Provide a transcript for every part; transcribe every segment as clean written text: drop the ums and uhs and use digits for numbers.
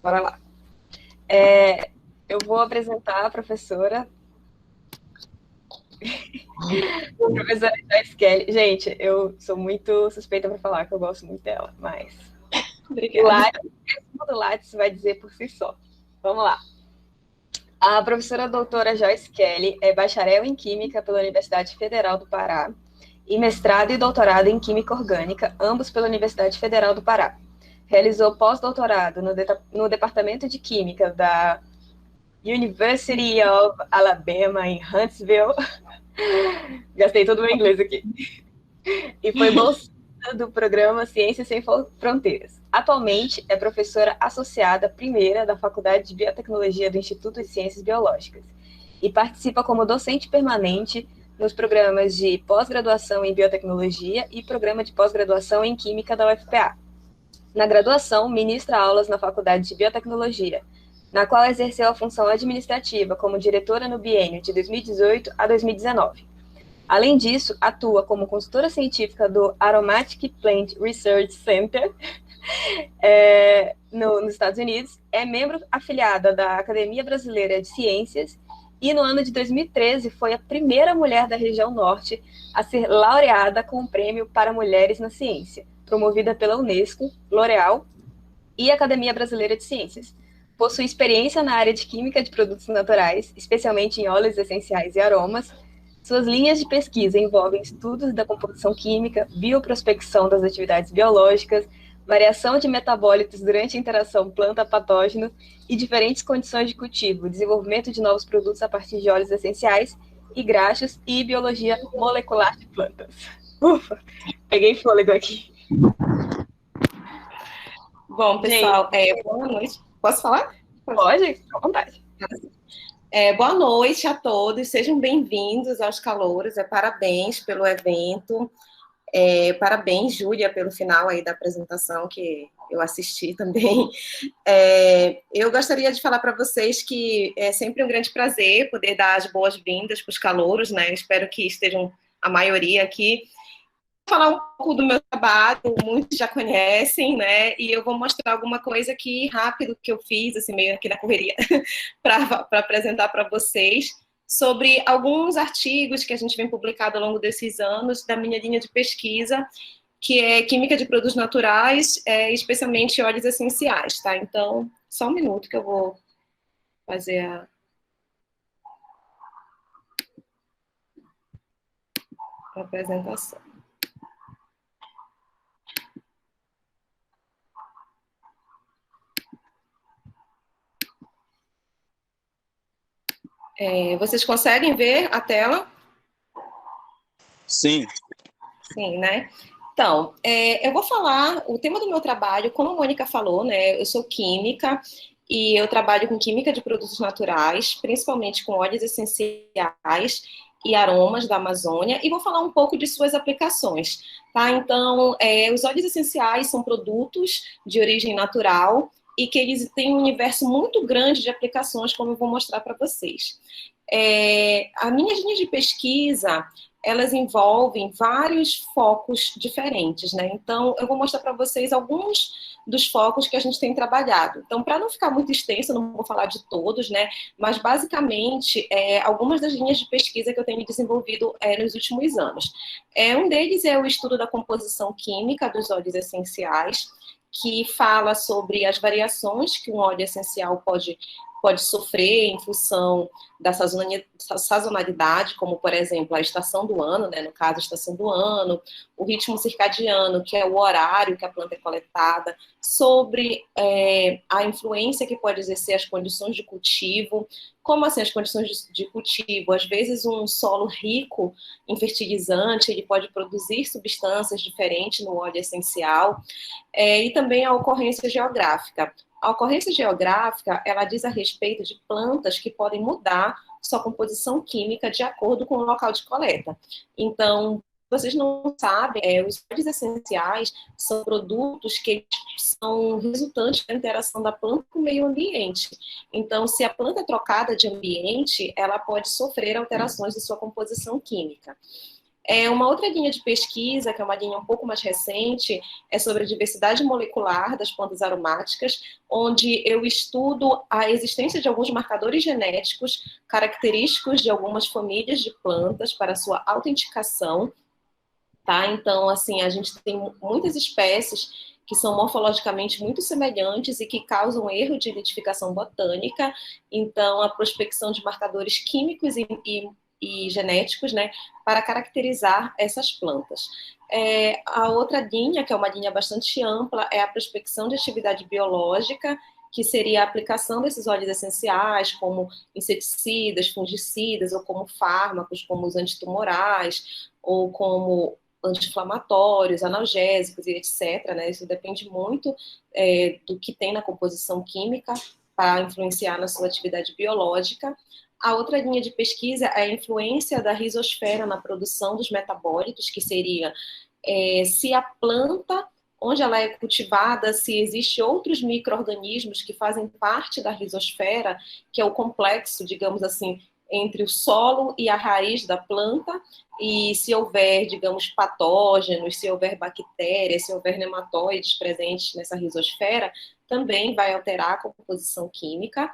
Bora lá. Eu vou apresentar a professora. Professora Joyce Kelly. Gente, eu sou muito suspeita para falar que eu gosto muito dela, mas Obrigada. o Lattes vai dizer por si só. Vamos lá. A professora doutora Joyce Kelly é bacharel em Química pela Universidade Federal do Pará e mestrado e doutorado em Química Orgânica, ambos pela Universidade Federal do Pará. Realizou pós-doutorado no Departamento de Química da University of Alabama, em Huntsville. Gastei todo o meu inglês aqui. E foi bolsista do programa Ciências Sem Fronteiras. Atualmente é professora associada primeira da Faculdade de Biotecnologia do Instituto de Ciências Biológicas e participa como docente permanente nos programas de pós-graduação em biotecnologia e programa de pós-graduação em química da UFPA. Na graduação, ministra aulas na Faculdade de Biotecnologia, na qual exerceu a função administrativa como diretora no biênio de 2018 a 2019. Além disso, atua como consultora científica do Aromatic Plant Research Center nos Estados Unidos, é membro afiliada da Academia Brasileira de Ciências e no ano de 2013 foi a primeira mulher da região norte a ser laureada com o Prêmio para Mulheres na Ciência, promovida pela Unesco, L'Oréal e Academia Brasileira de Ciências. Possui experiência na área de química de produtos naturais, especialmente em óleos essenciais e aromas. Suas linhas de pesquisa envolvem estudos da composição química, bioprospecção das atividades biológicas, variação de metabólitos durante a interação planta-patógeno e diferentes condições de cultivo, desenvolvimento de novos produtos a partir de óleos essenciais e graxos e biologia molecular de plantas. Ufa, peguei fôlego aqui. Bom, pessoal, boa noite. Posso falar? Pode, fica à vontade. Boa noite a todos, sejam bem-vindos aos Calouros, parabéns pelo evento, parabéns, Júlia, pelo final aí da apresentação que eu assisti também. Eu gostaria de falar para vocês que é sempre um grande prazer poder dar as boas-vindas para os Calouros, né? Espero que estejam a maioria aqui. Vou falar um pouco do meu trabalho, muitos já conhecem, né? E eu vou mostrar alguma coisa aqui rápido que eu fiz, assim, meio aqui na correria, para apresentar para vocês sobre alguns artigos que a gente vem publicado ao longo desses anos da minha linha de pesquisa, que é Química de Produtos Naturais, especialmente óleos essenciais, tá? Então, só um minuto que eu vou fazer a apresentação. Vocês conseguem ver a tela? Sim. Sim, né? Então, eu vou falar o tema do meu trabalho, como a Mônica falou, né? Eu sou química e eu trabalho com química de produtos naturais, principalmente com óleos essenciais e aromas da Amazônia, e vou falar um pouco de suas aplicações, tá? Então, os óleos essenciais são produtos de origem natural e que eles têm um universo muito grande de aplicações, como eu vou mostrar para vocês. A minha linha de pesquisa, elas envolvem vários focos diferentes, né? Então, eu vou mostrar para vocês alguns dos focos que a gente tem trabalhado. Então, para não ficar muito extenso, eu não vou falar de todos, né? Mas, basicamente, algumas das linhas de pesquisa que eu tenho desenvolvido nos últimos anos. Um deles é o estudo da composição química dos óleos essenciais, que fala sobre as variações que um óleo essencial pode sofrer em função da sazonalidade, como, por exemplo, a estação do ano, né? No caso, a estação do ano, o ritmo circadiano, que é o horário que a planta é coletada, sobre a influência que pode exercer as condições de cultivo. Como assim as condições de cultivo? Às vezes um solo rico em fertilizante, ele pode produzir substâncias diferentes no óleo essencial, e também a ocorrência geográfica. A ocorrência geográfica, ela diz a respeito de plantas que podem mudar sua composição química de acordo com o local de coleta. Então, vocês não sabem, os óleos essenciais são produtos que são resultantes da interação da planta com o meio ambiente. Então, se a planta é trocada de ambiente, ela pode sofrer alterações de sua composição química. Uma outra linha de pesquisa, que é uma linha um pouco mais recente, é sobre a diversidade molecular das plantas aromáticas, onde eu estudo a existência de alguns marcadores genéticos característicos de algumas famílias de plantas para sua autenticação, tá? Então, assim, a gente tem muitas espécies que são morfologicamente muito semelhantes e que causam erro de identificação botânica. Então, a prospecção de marcadores químicos e genéticos, né, para caracterizar essas plantas. A outra linha, que é uma linha bastante ampla, é a prospecção de atividade biológica, que seria a aplicação desses óleos essenciais, como inseticidas, fungicidas, ou como fármacos, como os antitumorais, ou como anti-inflamatórios, analgésicos e etc. Né? Isso depende muito do que tem na composição química para influenciar na sua atividade biológica. A outra linha de pesquisa é a influência da rizosfera na produção dos metabólitos, que seria se a planta, onde ela é cultivada, se existem outros micro-organismos que fazem parte da rizosfera, que é o complexo, digamos assim, entre o solo e a raiz da planta, e se houver, digamos, patógenos, se houver bactérias, se houver nematóides presentes nessa rizosfera, também vai alterar a composição química,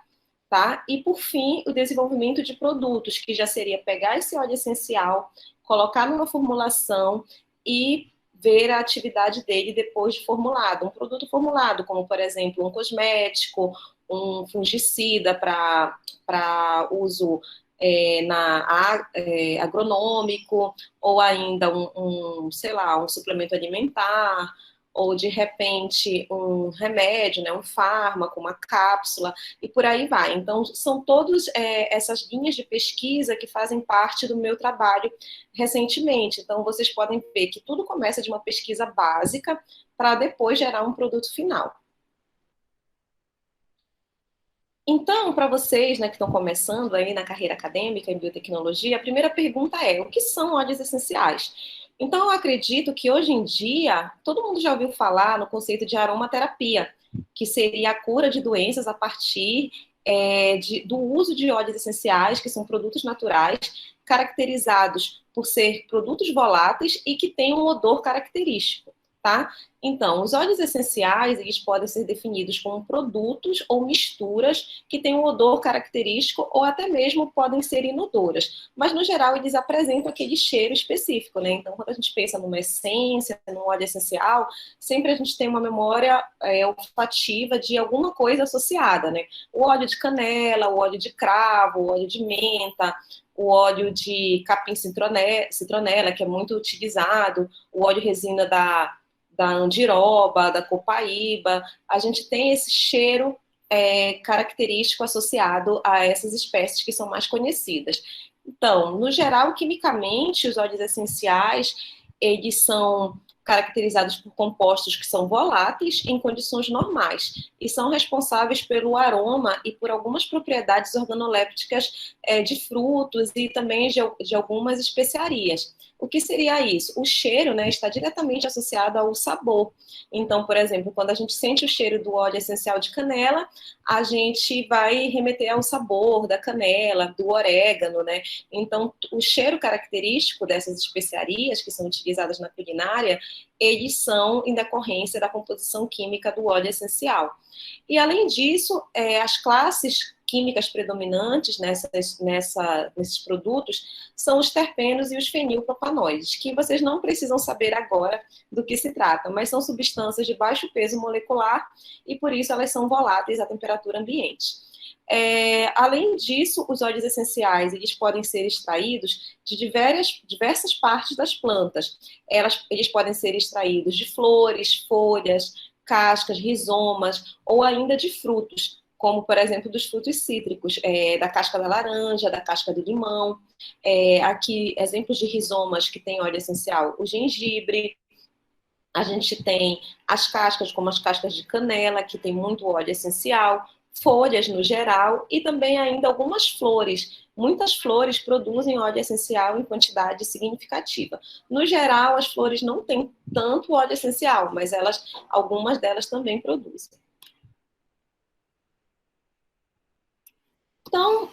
tá? E, por fim, o desenvolvimento de produtos, que já seria pegar esse óleo essencial, colocar numa formulação e ver a atividade dele depois de formulado. Um produto formulado, como, por exemplo, um cosmético, um fungicida para uso agronômico, ou ainda sei lá, um suplemento alimentar, ou de repente um remédio, né, um fármaco, uma cápsula, e por aí vai. Então, são todas essas linhas de pesquisa que fazem parte do meu trabalho recentemente. Então, vocês podem ver que tudo começa de uma pesquisa básica para depois gerar um produto final. Então, para vocês, né, que estão começando aí na carreira acadêmica em biotecnologia, a primeira pergunta é: o que são óleos essenciais? Então, eu acredito que hoje em dia, todo mundo já ouviu falar no conceito de aromaterapia, que seria a cura de doenças a partir do uso de óleos essenciais, que são produtos naturais, caracterizados por ser produtos voláteis e que têm um odor característico, tá? Então, os óleos essenciais, eles podem ser definidos como produtos ou misturas que têm um odor característico ou até mesmo podem ser inodoras. Mas, no geral, eles apresentam aquele cheiro específico, né? Então, quando a gente pensa numa essência, num óleo essencial, sempre a gente tem uma memória olfativa de alguma coisa associada, né? O óleo de canela, o óleo de cravo, o óleo de menta, o óleo de capim-citronela, que é muito utilizado, o óleo resina da andiroba, da copaíba, a gente tem esse cheiro característico associado a essas espécies que são mais conhecidas. Então, no geral, quimicamente, os óleos essenciais, eles são caracterizados por compostos que são voláteis em condições normais e são responsáveis pelo aroma e por algumas propriedades organolépticas de frutos e também de algumas especiarias. O que seria isso? O cheiro, né, está diretamente associado ao sabor. Então, por exemplo, quando a gente sente o cheiro do óleo essencial de canela, a gente vai remeter ao sabor da canela, do orégano, né? Então, o cheiro característico dessas especiarias que são utilizadas na culinária, eles são em decorrência da composição química do óleo essencial. E, além disso, as classes químicas predominantes nesses produtos são os terpenos e os fenilpropanoides, que vocês não precisam saber agora do que se trata, mas são substâncias de baixo peso molecular e, por isso, elas são voláteis à temperatura ambiente. Além disso, os óleos essenciais eles podem ser extraídos de diversas partes das plantas. Eles podem ser extraídos de flores, folhas, cascas, rizomas ou ainda de frutos, como, por exemplo, dos frutos cítricos, da casca da laranja, da casca do limão. Aqui, exemplos de rizomas que têm óleo essencial: o gengibre. A gente tem as cascas, como as cascas de canela, que tem muito óleo essencial, folhas no geral, e também ainda algumas flores. Muitas flores produzem óleo essencial em quantidade significativa. No geral, as flores não têm tanto óleo essencial, mas algumas delas também produzem. Então,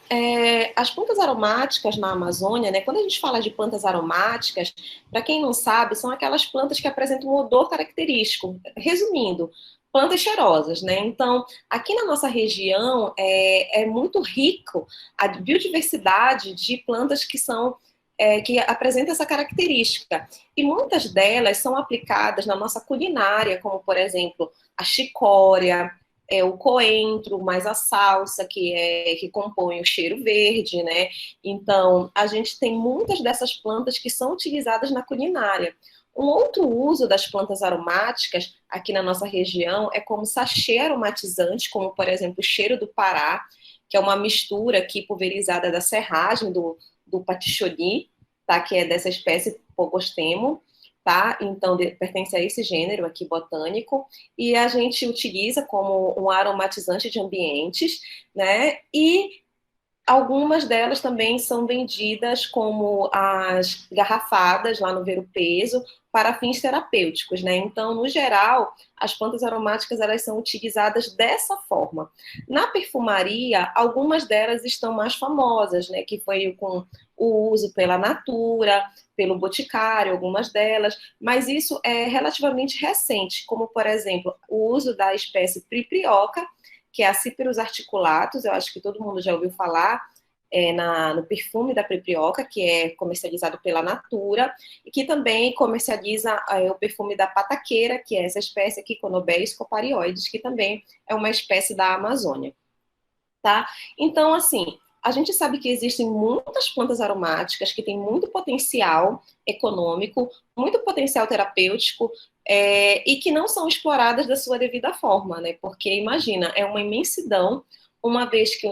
as plantas aromáticas na Amazônia, né, quando a gente fala de plantas aromáticas, para quem não sabe, são aquelas plantas que apresentam um odor característico. Resumindo, plantas cheirosas, né? Então, aqui na nossa região é muito rico a biodiversidade de plantas que são que apresentam essa característica. E muitas delas são aplicadas na nossa culinária, como, por exemplo, a chicória, o coentro, mais a salsa, que compõe o cheiro verde, né? Então, a gente tem muitas dessas plantas que são utilizadas na culinária. Um outro uso das plantas aromáticas aqui na nossa região é como sachê aromatizante, como, por exemplo, o cheiro do Pará, que é uma mistura aqui pulverizada da serragem do patchouli, tá? Que é dessa espécie Pogostemo, tá? Então, pertence a esse gênero aqui botânico, e a gente utiliza como um aromatizante de ambientes, né? E algumas delas também são vendidas como as garrafadas lá no Ver o Peso para fins terapêuticos, né? Então, no geral, as plantas aromáticas elas são utilizadas dessa forma. Na perfumaria, algumas delas estão mais famosas, né? Que foi com o uso pela Natura, pelo Boticário, algumas delas, mas isso é relativamente recente, como, por exemplo, o uso da espécie Priprioca, que é a Cyperus articulatus, eu acho que todo mundo já ouviu falar, no perfume da Priprioca, que é comercializado pela Natura, e que também comercializa o perfume da pataqueira, que é essa espécie aqui, Conobéis coparioides, que também é uma espécie da Amazônia. Tá? Então, assim, a gente sabe que existem muitas plantas aromáticas que têm muito potencial econômico, muito potencial terapêutico, e que não são exploradas da sua devida forma, né? Porque, imagina, é uma imensidão, uma vez que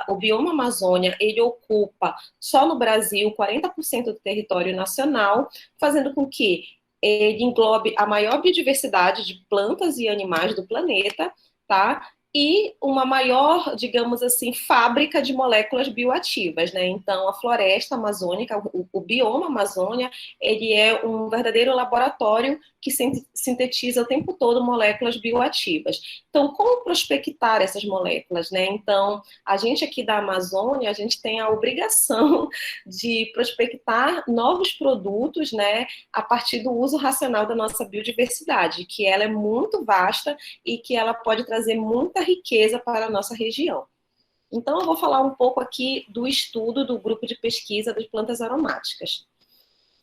o bioma Amazônia, ele ocupa, só no Brasil, 40% do território nacional, fazendo com que ele englobe a maior biodiversidade de plantas e animais do planeta, tá? E uma maior, digamos assim, fábrica de moléculas bioativas, né? Então, a floresta amazônica, o bioma Amazônia, ele é um verdadeiro laboratório que sintetiza o tempo todo moléculas bioativas. Então, como prospectar essas moléculas, né? Então, a gente aqui da Amazônia, a gente tem a obrigação de prospectar novos produtos, né? A partir do uso racional da nossa biodiversidade, que ela é muito vasta e que ela pode trazer muita riqueza para a nossa região. Então, eu vou falar um pouco aqui do estudo do grupo de pesquisa das plantas aromáticas.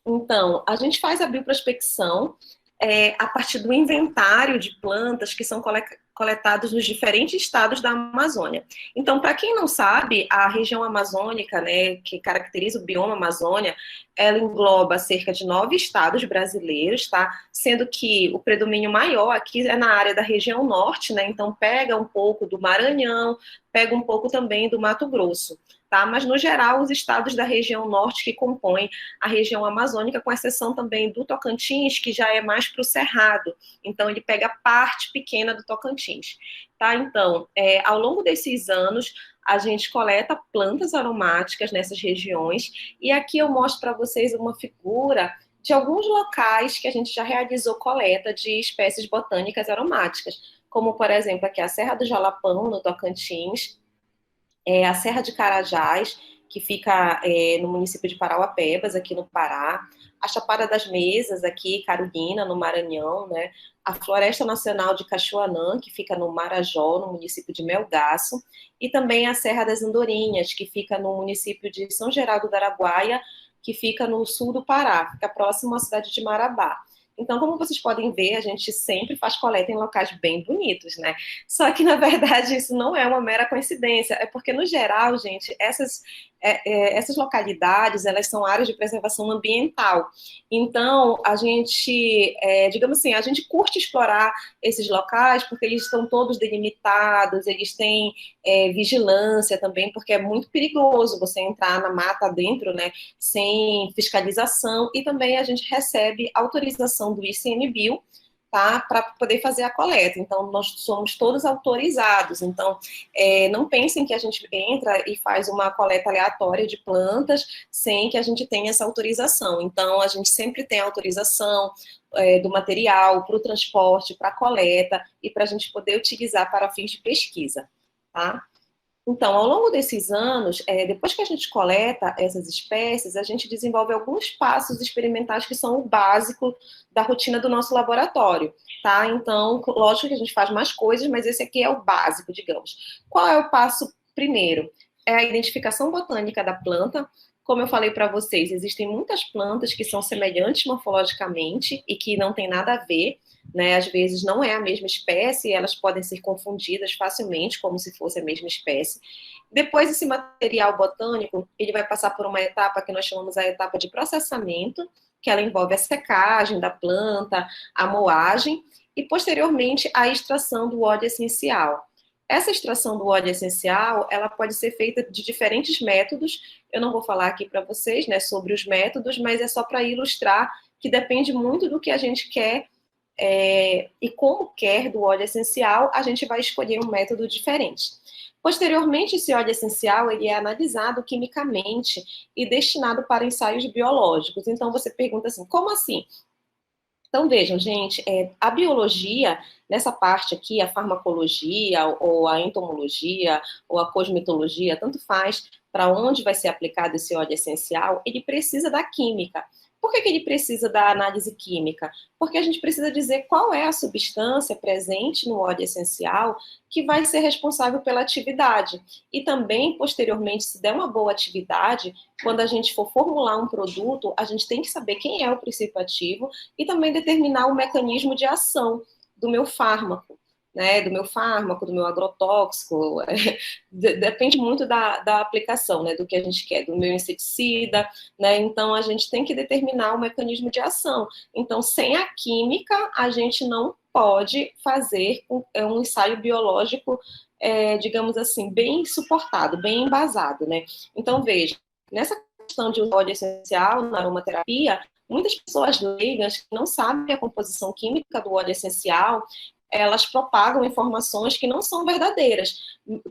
Então, a gente faz a bioprospecção a partir do inventário de plantas que são coletados nos diferentes estados da Amazônia. Então, para quem não sabe, a região amazônica, né, que caracteriza o bioma Amazônia, ela engloba cerca de 9 estados brasileiros, tá? Sendo que o predomínio maior aqui é na área da região norte, né? Então, pega um pouco do Maranhão, pega um pouco também do Mato Grosso. Tá? Mas, no geral, os estados da região norte que compõem a região amazônica, com exceção também do Tocantins, que já é mais para o Cerrado. Então, ele pega parte pequena do Tocantins. Tá? Então, ao longo desses anos, a gente coleta plantas aromáticas nessas regiões, e aqui eu mostro para vocês uma figura de alguns locais que a gente já realizou coleta de espécies botânicas aromáticas, como, por exemplo, aqui a Serra do Jalapão, no Tocantins, a Serra de Carajás, que fica no município de Parauapebas, aqui no Pará, a Chapada das Mesas, aqui, Carolina, no Maranhão, né? A Floresta Nacional de Cachoanã, que fica no Marajó, no município de Melgaço, e também a Serra das Andorinhas, que fica no município de São Geraldo do Araguaia, que fica no sul do Pará, fica próximo à cidade de Marabá. Então, como vocês podem ver, a gente sempre faz coleta em locais bem bonitos, né? Só que, na verdade, isso não é uma mera coincidência. É porque, no geral, gente, essas localidades, elas são áreas de preservação ambiental. Então, a gente, digamos assim, a gente curte explorar esses locais porque eles estão todos delimitados, eles têm vigilância também, porque é muito perigoso você entrar na mata dentro, né, sem fiscalização, e também a gente recebe autorização do ICMBio, tá, para poder fazer a coleta. Então, nós somos todos autorizados. Então, não pensem que a gente entra e faz uma coleta aleatória de plantas sem que a gente tenha essa autorização. Então, a gente sempre tem autorização do material para o transporte, para a coleta e para a gente poder utilizar para fins de pesquisa, tá? Então, ao longo desses anos, depois que a gente coleta essas espécies, a gente desenvolve alguns passos experimentais que são o básico da rotina do nosso laboratório, tá? Então, lógico que a gente faz mais coisas, mas esse aqui é o básico, digamos. Qual é o passo primeiro? É a identificação botânica da planta. Como eu falei para vocês, existem muitas plantas que são semelhantes morfologicamente e que não tem nada a ver, né? Às vezes não é a mesma espécie, elas podem ser confundidas facilmente como se fosse a mesma espécie. Depois, esse material botânico, ele vai passar por uma etapa que nós chamamos a etapa de processamento, que ela envolve a secagem da planta, a moagem e, posteriormente, a extração do óleo essencial. Essa extração do óleo essencial, ela pode ser feita de diferentes métodos. Eu não vou falar aqui para vocês, né, sobre os métodos, mas é só para ilustrar que depende muito do que a gente quer e como quer do óleo essencial, a gente vai escolher um método diferente. Posteriormente, esse óleo essencial ele é analisado quimicamente e destinado para ensaios biológicos. Então, você pergunta assim, como assim? Então, vejam, gente, a biologia, nessa parte aqui, a farmacologia, ou a entomologia, ou a cosmetologia, tanto faz para onde vai ser aplicado esse óleo essencial, ele precisa da química. Por que ele precisa da análise química? Porque a gente precisa dizer qual é a substância presente no óleo essencial que vai ser responsável pela atividade. E também, posteriormente, se der uma boa atividade, quando a gente for formular um produto, a gente tem que saber quem é o princípio ativo e também determinar o mecanismo de ação do meu fármaco, né, do meu agrotóxico, depende muito da aplicação, né, do que a gente quer, do meu inseticida, né, então a gente tem que determinar o mecanismo de ação. Então, sem a química, a gente não pode fazer um ensaio biológico, digamos assim, bem suportado, bem embasado, né. Então, veja, nessa questão de óleo essencial na aromaterapia, muitas pessoas leigas que não sabem a composição química do óleo essencial, elas propagam informações que não são verdadeiras.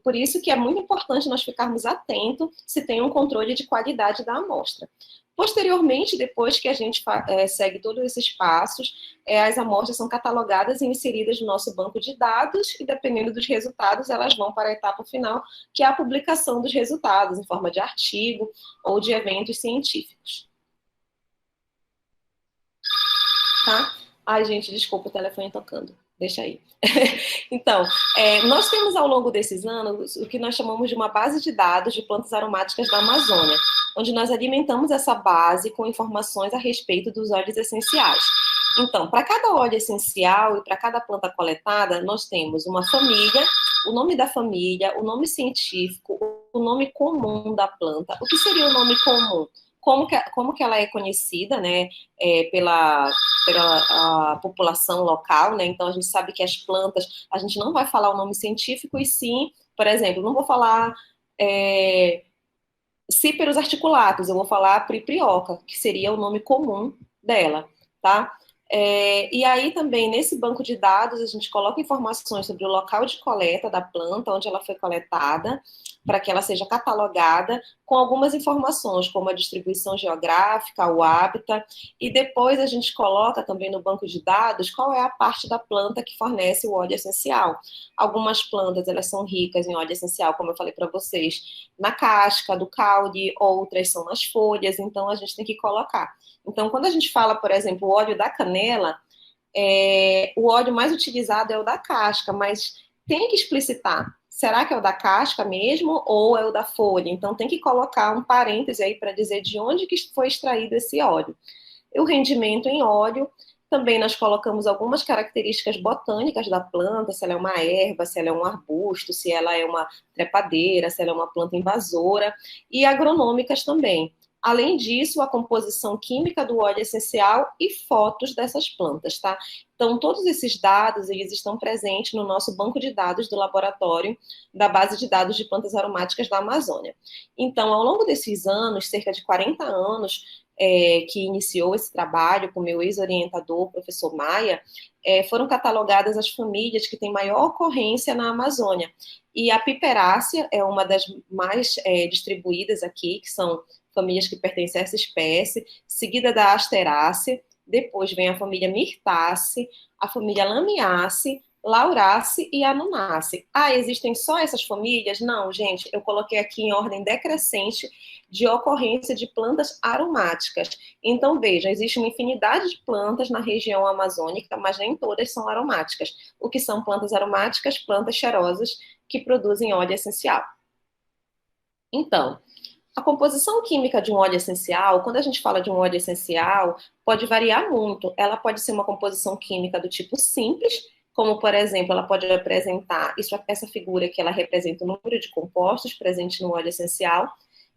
Por isso que é muito importante nós ficarmos atentos se tem um controle de qualidade da amostra. Posteriormente, depois que a gente segue todos esses passos, as amostras são catalogadas e inseridas no nosso banco de dados e, dependendo dos resultados, elas vão para a etapa final, que é a publicação dos resultados, em forma de artigo ou de eventos científicos. Tá? Ai, gente, desculpa, o telefone tocando. Deixa aí. Então, nós temos ao longo desses anos o que nós chamamos de uma base de dados de plantas aromáticas da Amazônia, onde nós alimentamos essa base com informações a respeito dos óleos essenciais. Então, para cada óleo essencial e para cada planta coletada, nós temos uma família, o nome da família, o nome científico, o nome comum da planta. O que seria o nome comum? Como que ela é conhecida, né, pela a população local, né, então a gente sabe que as plantas, a gente não vai falar o nome científico, e sim, por exemplo, não vou falar Cyperus articulatus, eu vou falar Priprioca, que seria o nome comum dela, tá? E aí também, nesse banco de dados, a gente coloca informações sobre o local de coleta da planta, onde ela foi coletada, para que ela seja catalogada, com algumas informações, como a distribuição geográfica, o hábitat, e depois a gente coloca também no banco de dados qual é a parte da planta que fornece o óleo essencial. Algumas plantas, elas são ricas em óleo essencial, como eu falei para vocês, na casca do caule, outras são nas folhas, então a gente tem que colocar. Então, quando a gente fala, por exemplo, o óleo da canela, o óleo mais utilizado é o da casca, mas tem que explicitar. Será que é o da casca mesmo ou é o da folha? Então, tem que colocar um parêntese aí para dizer de onde que foi extraído esse óleo. E o rendimento em óleo, também nós colocamos algumas características botânicas da planta, se ela é uma erva, se ela é um arbusto, se ela é uma trepadeira, se ela é uma planta invasora, e agronômicas também. Além disso, a composição química do óleo essencial e fotos dessas plantas, tá? Então, todos esses dados, eles estão presentes no nosso banco de dados do laboratório da base de dados de plantas aromáticas da Amazônia. Então, ao longo desses anos, cerca de 40 anos, que iniciou esse trabalho com meu ex-orientador, o professor Maia, foram catalogadas as famílias que têm maior ocorrência na Amazônia. E a Piperácea é uma das mais distribuídas aqui, que são famílias que pertencem a essa espécie, seguida da Asterácea, depois vem a família Myrtaceae, a família Lamiaceae, Lauraceae e Anunaceae. Ah, existem só essas famílias? Não, gente, eu coloquei aqui em ordem decrescente de ocorrência de plantas aromáticas. Então, veja, existe uma infinidade de plantas na região amazônica, mas nem todas são aromáticas. O que são plantas aromáticas? Plantas cheirosas que produzem óleo essencial. Então, a composição química de um óleo essencial, quando a gente fala de um óleo essencial, pode variar muito. Ela pode ser uma composição química do tipo simples, como, por exemplo, ela pode apresentar, essa figura que ela representa o número de compostos presentes no óleo essencial,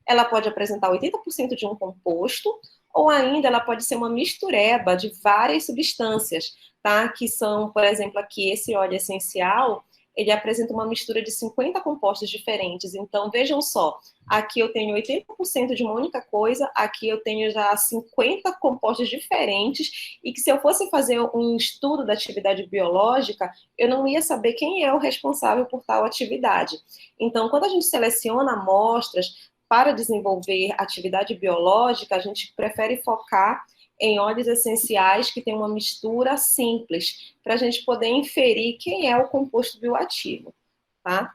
ela pode apresentar 80% de um composto, ou ainda ela pode ser uma mistureba de várias substâncias, tá? Que são, por exemplo, aqui esse óleo essencial, ele apresenta uma mistura de 50 compostos diferentes. Então, vejam só, aqui eu tenho 80% de uma única coisa, aqui eu tenho já 50 compostos diferentes, e que se eu fosse fazer um estudo da atividade biológica, eu não ia saber quem é o responsável por tal atividade. Então, quando a gente seleciona amostras para desenvolver atividade biológica, a gente prefere focar em óleos essenciais que tem uma mistura simples, para a gente poder inferir quem é o composto bioativo, tá?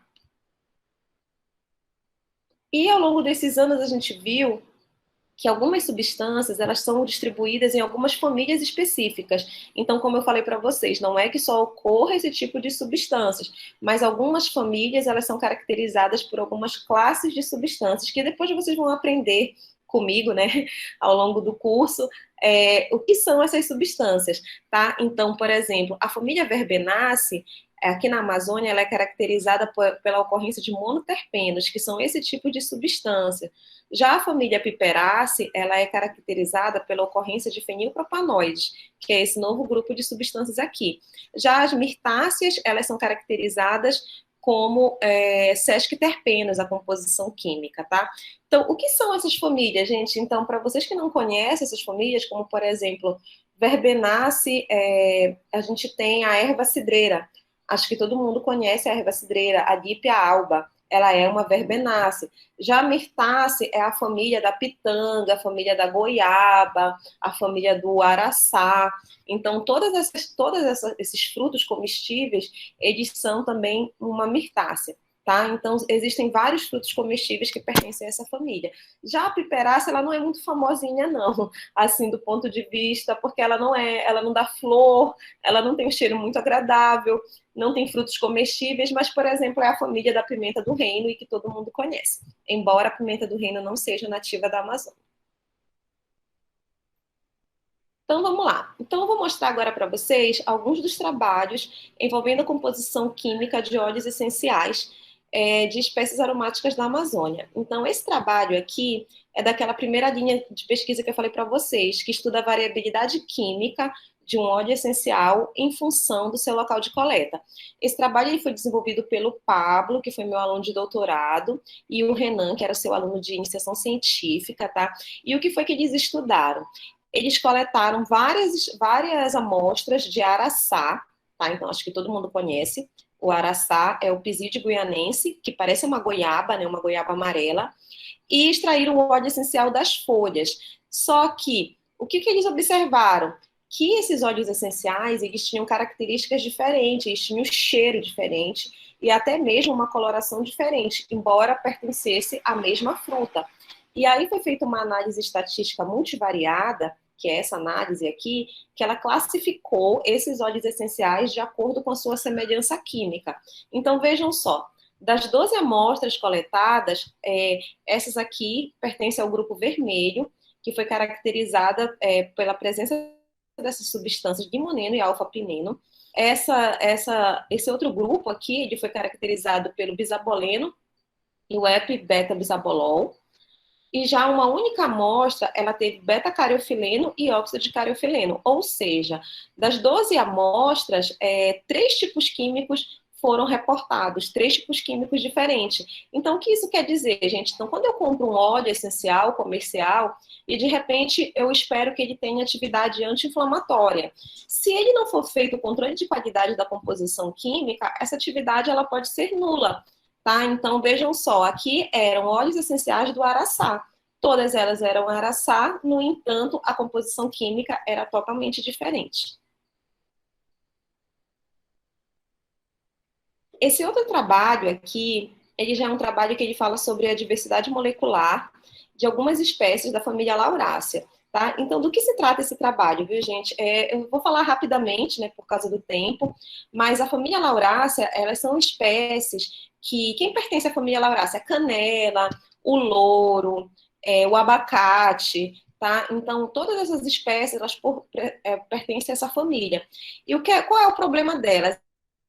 E ao longo desses anos a gente viu que algumas substâncias, elas são distribuídas em algumas famílias específicas. Então, como eu falei para vocês, não é que só ocorra esse tipo de substâncias, mas algumas famílias, elas são caracterizadas por algumas classes de substâncias, que depois vocês vão aprender comigo, né, ao longo do curso, o que são essas substâncias, tá? Então, por exemplo, a família Verbenaceae, aqui na Amazônia, ela é caracterizada pela ocorrência de monoterpenos, que são esse tipo de substância. Já a família Piperaceae, ela é caracterizada pela ocorrência de fenilpropanoides, que é esse novo grupo de substâncias aqui. Já as mirtáceas, elas são caracterizadas como sesquiterpenos, a composição química, tá? Então, o que são essas famílias, gente? Então, para vocês que não conhecem essas famílias, como, por exemplo, Verbenaceae, a gente tem a erva cidreira. Acho que todo mundo conhece a erva cidreira, a Dipia alba. Ela é uma verbenácea. Já a mirtácea é a família da pitanga, a família da goiaba, a família do araçá. Então, esses frutos comestíveis, eles são também uma mirtácea. Tá? Então, existem vários frutos comestíveis que pertencem a essa família. Já a piperácea, ela não é muito famosinha, não, assim, do ponto de vista, porque ela não dá flor, ela não tem um cheiro muito agradável, não tem frutos comestíveis, mas, por exemplo, é a família da pimenta do reino e que todo mundo conhece, embora a pimenta do reino não seja nativa da Amazônia. Então, vamos lá. Então, eu vou mostrar agora para vocês alguns dos trabalhos envolvendo a composição química de óleos essenciais de espécies aromáticas da Amazônia. Então, esse trabalho aqui é daquela primeira linha de pesquisa que eu falei para vocês, que estuda a variabilidade química de um óleo essencial em função do seu local de coleta. Esse trabalho ele foi desenvolvido pelo Pablo, que foi meu aluno de doutorado, e o Renan, que era seu aluno de iniciação científica, tá? E o que foi que eles estudaram? Eles coletaram várias amostras de araçá, tá? Então, acho que todo mundo conhece. O araçá é o Pisidia guianense, que parece uma goiaba, né? Uma goiaba amarela. E extraíram o óleo essencial das folhas. Só que, o que eles observaram? Que esses óleos essenciais, eles tinham características diferentes, eles tinham cheiro diferente e até mesmo uma coloração diferente, embora pertencesse à mesma fruta. E aí foi feita uma análise estatística multivariada, que é essa análise aqui, que ela classificou esses óleos essenciais de acordo com a sua semelhança química. Então, vejam só, das 12 amostras coletadas, essas aqui pertencem ao grupo vermelho, que foi caracterizada pela presença dessas substâncias limoneno e alfa-pineno. Esse outro grupo aqui, ele foi caracterizado pelo bisaboleno e o ep-beta-bisabolol. E já uma única amostra, ela teve beta-cariofileno e óxido de cariofileno. Ou seja, das 12 amostras, 3 tipos químicos foram reportados, 3 tipos químicos diferentes. Então, o que isso quer dizer, gente? Então, quando eu compro um óleo essencial, comercial, e de repente eu espero que ele tenha atividade anti-inflamatória. Se ele não for feito o controle de qualidade da composição química, essa atividade ela pode ser nula. Tá? Então, vejam só, aqui eram óleos essenciais do araçá. Todas elas eram araçá, no entanto, a composição química era totalmente diferente. Esse outro trabalho aqui, ele já é um trabalho que ele fala sobre a diversidade molecular de algumas espécies da família Laurácea. Tá? Então, do que se trata esse trabalho, viu, gente? Eu vou falar rapidamente, né, por causa do tempo, mas a família Laurácea, elas são espécies que, quem pertence à família Laurácea? A canela, o louro, o abacate, tá? Então, todas essas espécies, elas pertencem a essa família. E qual é o problema delas?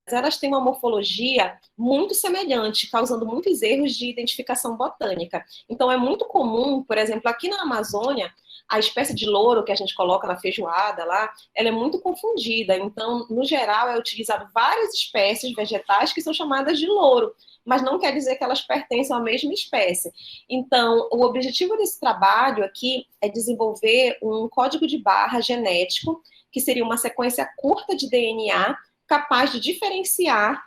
Elas têm uma morfologia muito semelhante, causando muitos erros de identificação botânica. Então, é muito comum, por exemplo, aqui na Amazônia, a espécie de louro que a gente coloca na feijoada lá, ela é muito confundida. Então, no geral, é utilizado várias espécies vegetais que são chamadas de louro, mas não quer dizer que elas pertencem à mesma espécie. Então, o objetivo desse trabalho aqui é desenvolver um código de barra genético, que seria uma sequência curta de DNA capaz de diferenciar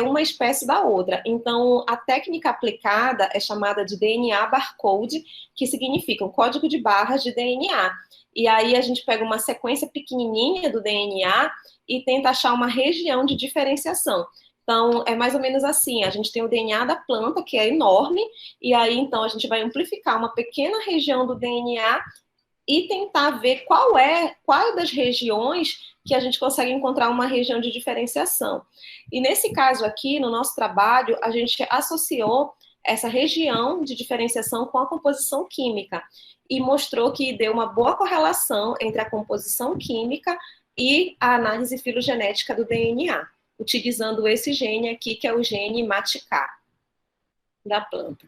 uma espécie da outra. Então, a técnica aplicada é chamada de DNA barcode, que significa um código de barras de DNA. E aí a gente pega uma sequência pequenininha do DNA e tenta achar uma região de diferenciação. Então, é mais ou menos assim, a gente tem o DNA da planta, que é enorme, e aí, então, a gente vai amplificar uma pequena região do DNA e tentar ver qual das regiões que a gente consegue encontrar uma região de diferenciação. E nesse caso aqui, no nosso trabalho, a gente associou essa região de diferenciação com a composição química e mostrou que deu uma boa correlação entre a composição química e a análise filogenética do DNA, utilizando esse gene aqui, que é o gene MATK da planta.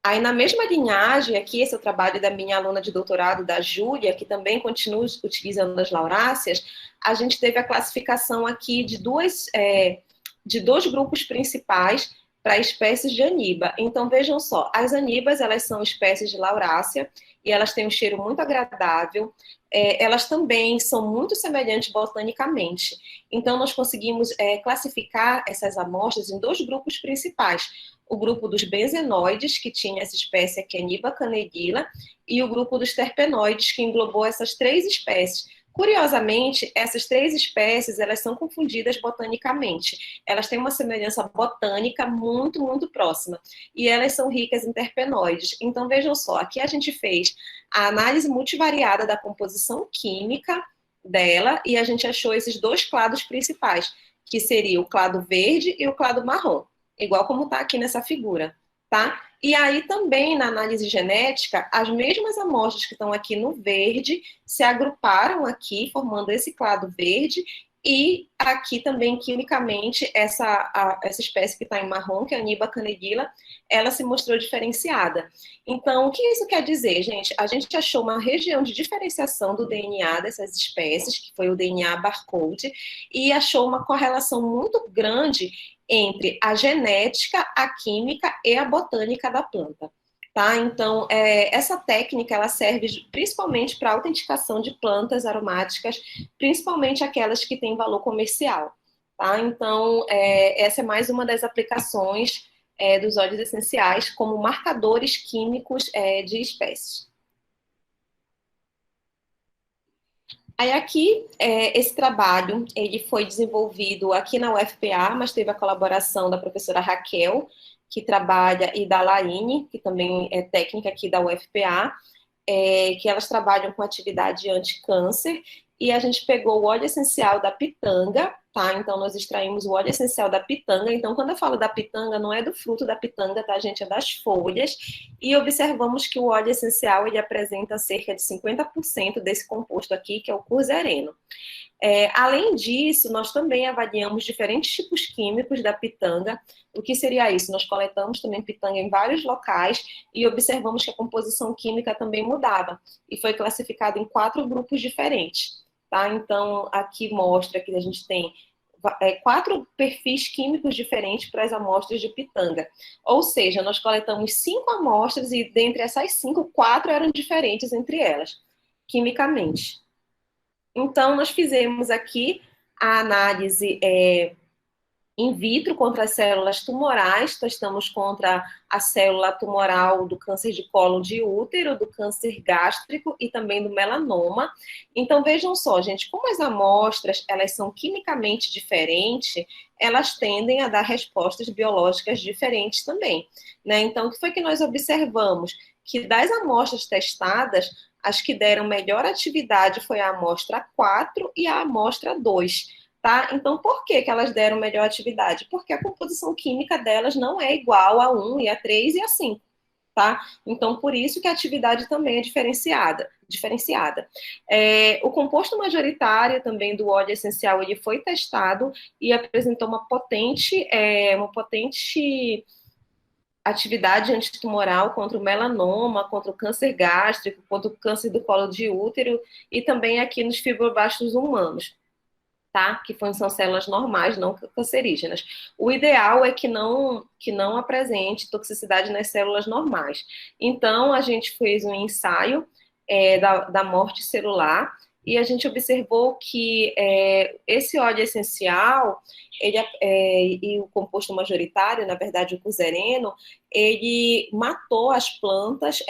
Aí, na mesma linhagem, aqui, esse é o trabalho da minha aluna de doutorado, da Júlia, que também continua utilizando as lauráceas, a gente teve a classificação aqui de dois grupos principais para espécies de aniba. Então, vejam só, as anibas, elas são espécies de laurácea e elas têm um cheiro muito agradável, elas também são muito semelhantes botanicamente. Então, nós conseguimos classificar essas amostras em dois grupos principais. O grupo dos benzenoides, que tinha essa espécie aqui, Aniba canedila, e o grupo dos terpenoides, que englobou essas três espécies. Curiosamente, essas três espécies, elas são confundidas botanicamente. Elas têm uma semelhança botânica muito, muito próxima. E elas são ricas em terpenoides. Então, vejam só, aqui a gente fez a análise multivariada da composição química dela e a gente achou esses dois clados principais, que seria o clado verde e o clado marrom, igual como está aqui nessa figura, tá? E aí também na análise genética, as mesmas amostras que estão aqui no verde se agruparam aqui, formando esse clado verde, e aqui também, quimicamente, essa espécie que está em marrom, que é a Aniba canedila, ela se mostrou diferenciada. Então, o que isso quer dizer, gente? A gente achou uma região de diferenciação do DNA dessas espécies, que foi o DNA barcode, e achou uma correlação muito grande entre a genética, a química e a botânica da planta. Tá? Então, essa técnica ela serve principalmente para autenticação de plantas aromáticas, principalmente aquelas que têm valor comercial. Tá? Então, essa é mais uma das aplicações dos óleos essenciais como marcadores químicos de espécies. Aí aqui, esse trabalho, ele foi desenvolvido aqui na UFPA, mas teve a colaboração da professora Raquel, que trabalha, e da Laine, que também é técnica aqui da UFPA, que elas trabalham com atividade anti-câncer, e a gente pegou o óleo essencial da pitanga, tá? Então, nós extraímos o óleo essencial da pitanga. Então, quando eu falo da pitanga, não é do fruto da pitanga, tá, gente? É das folhas. E observamos que o óleo essencial, ele apresenta cerca de 50% desse composto aqui, que é o curzereno. Além disso, nós também avaliamos diferentes tipos químicos da pitanga. O que seria isso? Nós coletamos também pitanga em vários locais e observamos que a composição química também mudava. E foi classificado em 4 grupos diferentes. Tá? Então, aqui mostra que a gente tem 4 perfis químicos diferentes para as amostras de pitanga. Ou seja, nós coletamos 5 amostras e dentre essas 5, 4 eram diferentes entre elas, quimicamente. Então, nós fizemos aqui a análise in vitro contra as células tumorais, testamos contra a célula tumoral do câncer de colo de útero, do câncer gástrico e também do melanoma. Então, vejam só, gente, como as amostras, elas são quimicamente diferentes, elas tendem a dar respostas biológicas diferentes também, né? Então, o que foi que nós observamos? Que das amostras testadas, as que deram melhor atividade foi a amostra 4 e a amostra 2. Tá? Então, por que que elas deram melhor atividade? Porque a composição química delas não é igual a 1 e a 3 e a 5, tá? Então, por isso que a atividade também é diferenciada. O composto majoritário também do óleo essencial, ele foi testado e apresentou uma potente atividade antitumoral contra o melanoma, contra o câncer gástrico, contra o câncer do colo de útero e também aqui nos fibroblastos humanos. Tá? São células normais, não cancerígenas. O ideal é que não apresente toxicidade nas células normais. Então, a gente fez um ensaio da morte celular e a gente observou que esse óleo essencial e o composto majoritário, na verdade o cuzereno, ele matou as plantas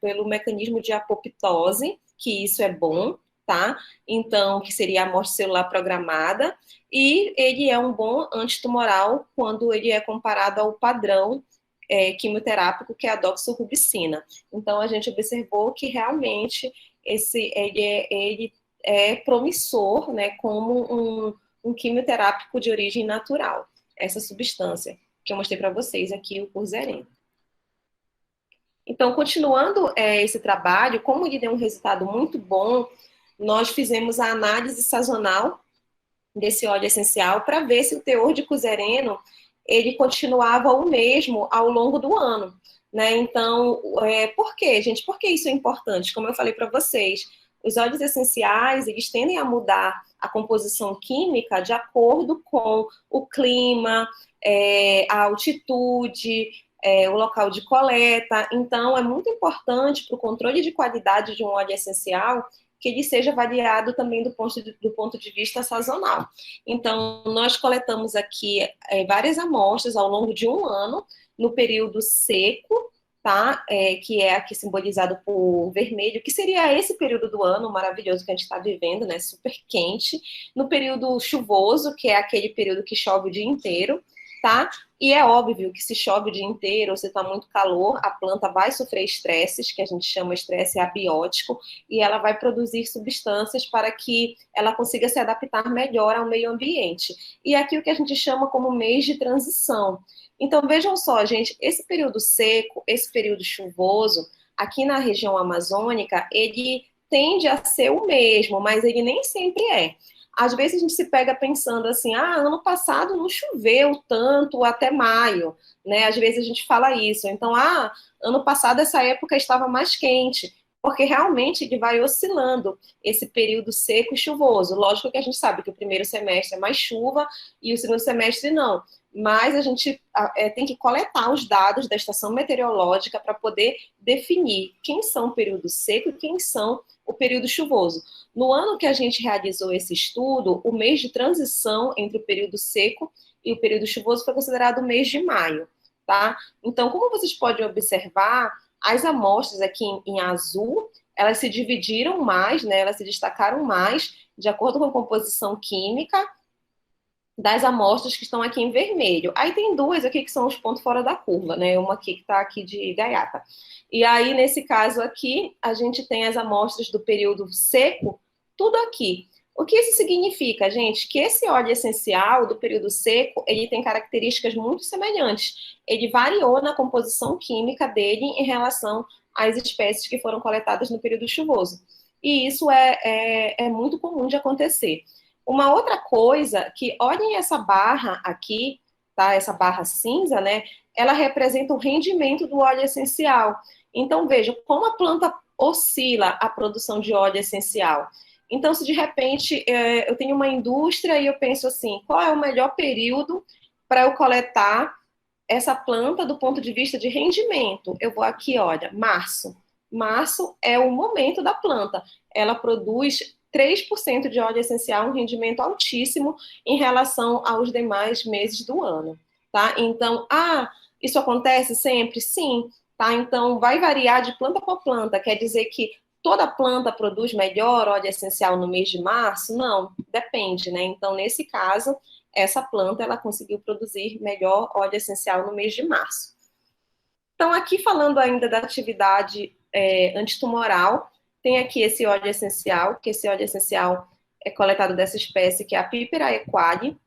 pelo mecanismo de apoptose, que isso é bom, tá? Então, que seria a morte celular programada, e ele é um bom antitumoral quando ele é comparado ao padrão quimioterápico, que é a doxorubicina. Então, a gente observou que realmente ele é promissor, né, como um quimioterápico de origem natural, essa substância que eu mostrei para vocês aqui, o Cuzereno. Então, continuando esse trabalho, como ele deu um resultado muito bom, nós fizemos a análise sazonal desse óleo essencial para ver se o teor de cuzereno ele continuava o mesmo ao longo do ano, né? Então, por quê, gente? Por que isso é importante? Como eu falei para vocês, os óleos essenciais, eles tendem a mudar a composição química de acordo com o clima, a altitude, o local de coleta. Então, é muito importante para o controle de qualidade de um óleo essencial que ele seja variado também do ponto de vista sazonal. Então, nós coletamos aqui várias amostras ao longo de um ano, no período seco, tá? Que é aqui simbolizado por vermelho, que seria esse período do ano maravilhoso que a gente está vivendo, né? Super quente. No período chuvoso, que é aquele período que chove o dia inteiro, tá? E é óbvio que se chove o dia inteiro, ou se está muito calor, a planta vai sofrer estresses, que a gente chama estresse abiótico, e ela vai produzir substâncias para que ela consiga se adaptar melhor ao meio ambiente. E aqui o que a gente chama como mês de transição. Então, vejam só, gente, esse período seco, esse período chuvoso, aqui na região amazônica, ele tende a ser o mesmo, mas ele nem sempre é. Às vezes a gente se pega pensando assim, ano passado não choveu tanto até maio, né? Às vezes a gente fala isso. Então, ano passado essa época estava mais quente, porque realmente ele vai oscilando esse período seco e chuvoso. Lógico que a gente sabe que o primeiro semestre é mais chuva e o segundo semestre não. Mas a gente tem que coletar os dados da estação meteorológica para poder definir quem são o período seco e quem são o período chuvoso. No ano que a gente realizou esse estudo, o mês de transição entre o período seco e o período chuvoso foi considerado o mês de maio, tá? Então, como vocês podem observar, as amostras aqui em azul, elas se dividiram mais, né? Elas se destacaram mais de acordo com a composição química das amostras que estão aqui em vermelho. Aí tem duas aqui que são os pontos fora da curva, né? Uma aqui que está aqui de gaiata. E aí, nesse caso aqui, a gente tem as amostras do período seco, tudo aqui. O que isso significa, gente? Que esse óleo essencial do período seco, ele tem características muito semelhantes. Ele variou na composição química dele em relação às espécies que foram coletadas no período chuvoso. E isso é muito comum de acontecer. Uma outra coisa que, olhem essa barra aqui, tá? Essa barra cinza, né? Ela representa o rendimento do óleo essencial. Então, vejam como a planta oscila a produção de óleo essencial. Então, se de repente eu tenho uma indústria e eu penso assim, qual é o melhor período para eu coletar essa planta do ponto de vista de rendimento? Eu vou aqui, olha, março. Março é o momento da planta. Ela produz 3% de óleo essencial, um rendimento altíssimo em relação aos demais meses do ano, tá? Então, isso acontece sempre? Sim, tá? Então, vai variar de planta por planta, quer dizer que toda planta produz melhor óleo essencial no mês de março? Não, depende, né? Então, nesse caso, essa planta, ela conseguiu produzir melhor óleo essencial no mês de março. Então, aqui falando ainda da atividade antitumoral, tem aqui esse óleo essencial, que esse óleo essencial é coletado dessa espécie, que é a Pipera equali,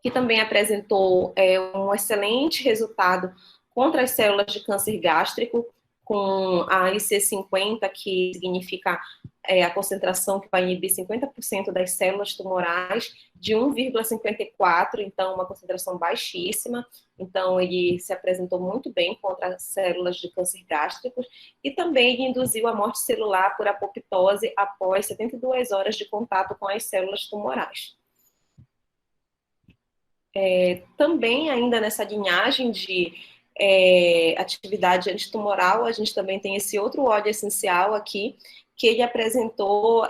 que também apresentou um excelente resultado contra as células de câncer gástrico, com a IC50, que significa a concentração que vai inibir 50% das células tumorais, de 1,54, então uma concentração baixíssima. Então, ele se apresentou muito bem contra as células de câncer gástrico e também induziu a morte celular por apoptose após 72 horas de contato com as células tumorais. Também, ainda nessa linhagem de atividade antitumoral, a gente também tem esse outro óleo essencial aqui, que ele apresentou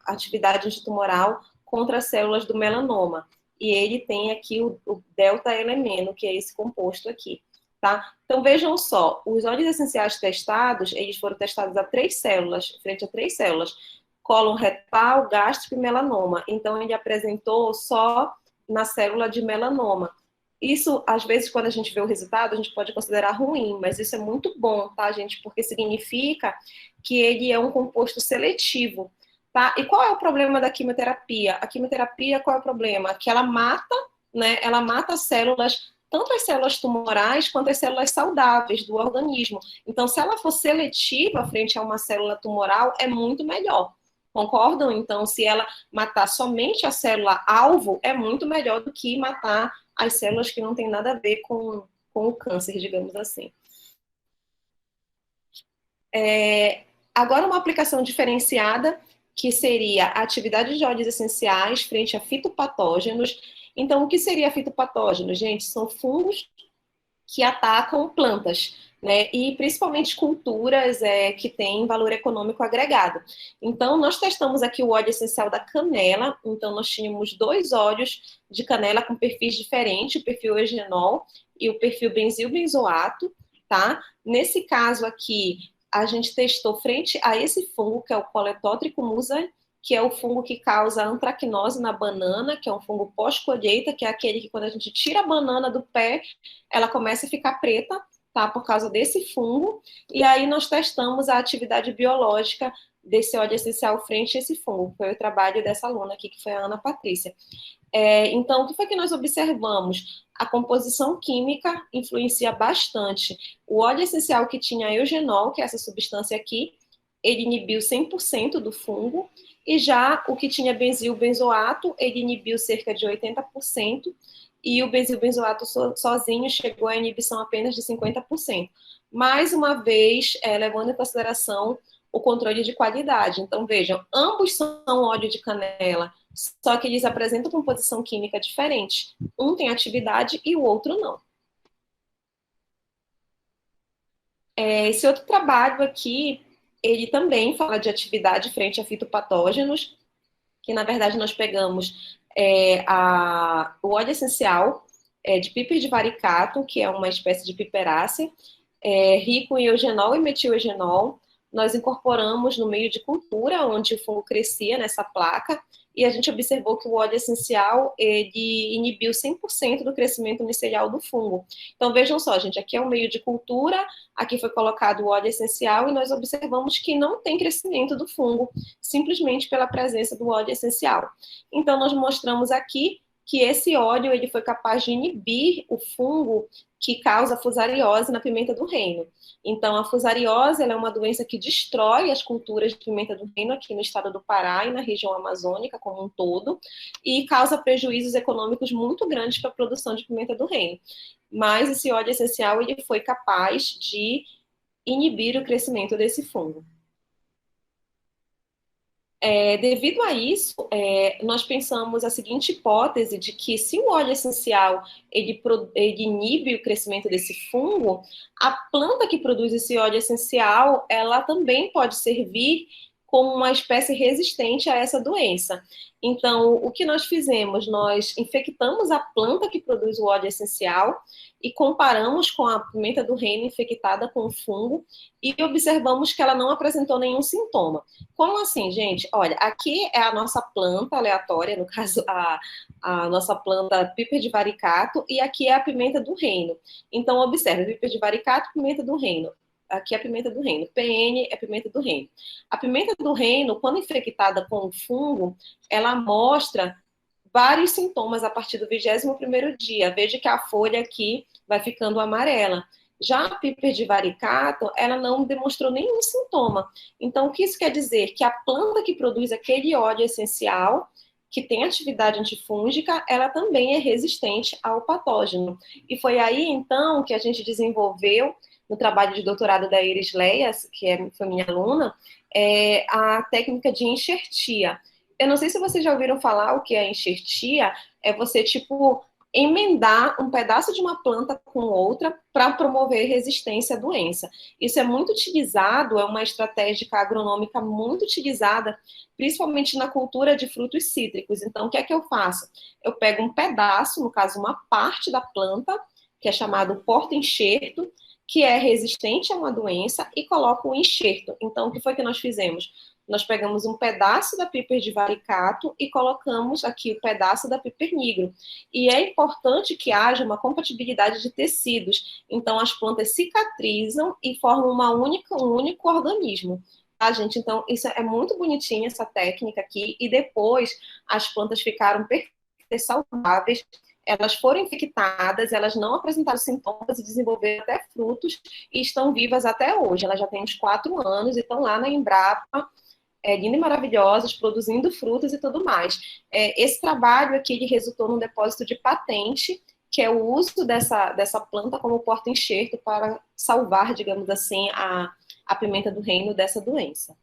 atividade antitumoral contra as células do melanoma. E ele tem aqui o delta-elemeno, que é esse composto aqui. Tá? Então, vejam só, os óleos essenciais testados, eles foram testados a 3 células, frente a 3 células, cólon retal, gástrico e melanoma. Então, ele apresentou só na célula de melanoma. Isso, às vezes, quando a gente vê o resultado, a gente pode considerar ruim, mas isso é muito bom, tá, gente? Porque significa que ele é um composto seletivo, tá? E qual é o problema da quimioterapia? A quimioterapia, qual é o problema? Que ela mata, né? Ela mata células, tanto as células tumorais quanto as células saudáveis do organismo. Então, se ela for seletiva frente a uma célula tumoral, é muito melhor. Concordam? Então, se ela matar somente a célula alvo, é muito melhor do que matar as células que não têm nada a ver com o câncer, digamos assim. Agora, uma aplicação diferenciada, que seria a atividade de óleos essenciais frente a fitopatógenos. Então, o que seria fitopatógeno, gente? São fungos que atacam plantas, né? E principalmente culturas que têm valor econômico agregado. Então, nós testamos aqui o óleo essencial da canela. Então, nós tínhamos 2 óleos de canela com perfis diferentes, o perfil eugenol e o perfil benzilbenzoato, tá? Nesse caso aqui, a gente testou frente a esse fungo, que é o Coletótrico musa, que é o fungo que causa antracnose na banana, que é um fungo pós-colheita, que é aquele que quando a gente tira a banana do pé, ela começa a ficar preta, tá? Por causa desse fungo. E aí nós testamos a atividade biológica desse óleo essencial frente a esse fungo. Foi o trabalho dessa aluna aqui, que foi a Ana Patrícia. Então, o que foi que nós observamos? A composição química influencia bastante. O óleo essencial que tinha eugenol, que é essa substância aqui, ele inibiu 100% do fungo, e já o que tinha benzilbenzoato, ele inibiu cerca de 80%, e o benzilbenzoato sozinho chegou à inibição apenas de 50%. Mais uma vez, levando em consideração o controle de qualidade. Então, vejam, ambos são óleo de canela, só que eles apresentam composição química diferente. Um tem atividade e o outro não. Esse outro trabalho aqui, ele também fala de atividade frente a fitopatógenos, que na verdade nós pegamos o óleo essencial de píper de varicato, que é uma espécie de piperácea, rico em eugenol e metileugenol. Nós incorporamos no meio de cultura, onde o fungo crescia nessa placa, e a gente observou que o óleo essencial, ele inibiu 100% do crescimento micelial do fungo. Então, vejam só, gente, aqui é um meio de cultura, aqui foi colocado o óleo essencial, e nós observamos que não tem crescimento do fungo, simplesmente pela presença do óleo essencial. Então, nós mostramos aqui que esse óleo, ele foi capaz de inibir o fungo que causa fusariose na pimenta do reino. Então, a fusariose ela é uma doença que destrói as culturas de pimenta do reino aqui no estado do Pará e na região amazônica como um todo, e causa prejuízos econômicos muito grandes para a produção de pimenta do reino. Mas esse óleo essencial ele foi capaz de inibir o crescimento desse fungo. Devido a isso, nós pensamos a seguinte hipótese de que se o óleo essencial ele inibe o crescimento desse fungo, a planta que produz esse óleo essencial, ela também pode servir como uma espécie resistente a essa doença. Então, o que nós fizemos? Nós infectamos a planta que produz o óleo essencial e comparamos com a pimenta do reino infectada com o fungo e observamos que ela não apresentou nenhum sintoma. Como assim, gente? Olha, aqui é a nossa planta aleatória, no caso, a nossa planta Piper de varicato, e aqui é a pimenta do reino. Então, observe, Piper de varicato, pimenta do reino. Aqui é a pimenta do reino. PN é a pimenta do reino. A pimenta do reino, quando infectada com o fungo, ela mostra vários sintomas a partir do 21º dia. Veja que a folha aqui vai ficando amarela. Já a Piper de varicato, ela não demonstrou nenhum sintoma. Então, o que isso quer dizer? Que a planta que produz aquele óleo essencial, que tem atividade antifúngica, ela também é resistente ao patógeno. E foi aí, então, que a gente desenvolveu, no trabalho de doutorado da Iris Leias, foi minha aluna, a técnica de enxertia. Eu não sei se vocês já ouviram falar o que é enxertia, é você, tipo, emendar um pedaço de uma planta com outra para promover resistência à doença. Isso é muito utilizado, é uma estratégia agronômica muito utilizada, principalmente na cultura de frutos cítricos. Então, o que é que eu faço? Eu pego um pedaço, no caso, uma parte da planta, que é chamado porta-enxerto, que é resistente a uma doença, e coloco o enxerto. Então, o que foi que nós fizemos? Nós pegamos um pedaço da Piper de varicato e colocamos aqui o pedaço da Piper nigro. E é importante que haja uma compatibilidade de tecidos. Então, as plantas cicatrizam e formam um único organismo. Tá, gente? Então, isso é muito bonitinho, essa técnica aqui. E depois, as plantas ficaram perfeitas, saudáveis. Elas foram infectadas, elas não apresentaram sintomas e desenvolveram até frutos e estão vivas até hoje. Elas já têm uns 4 anos e estão lá na Embrapa, lindas e maravilhosas, produzindo frutas e tudo mais. Esse trabalho aqui ele resultou num depósito de patente, que é o uso dessa planta como porta-enxerto para salvar, digamos assim, a pimenta do reino dessa doença.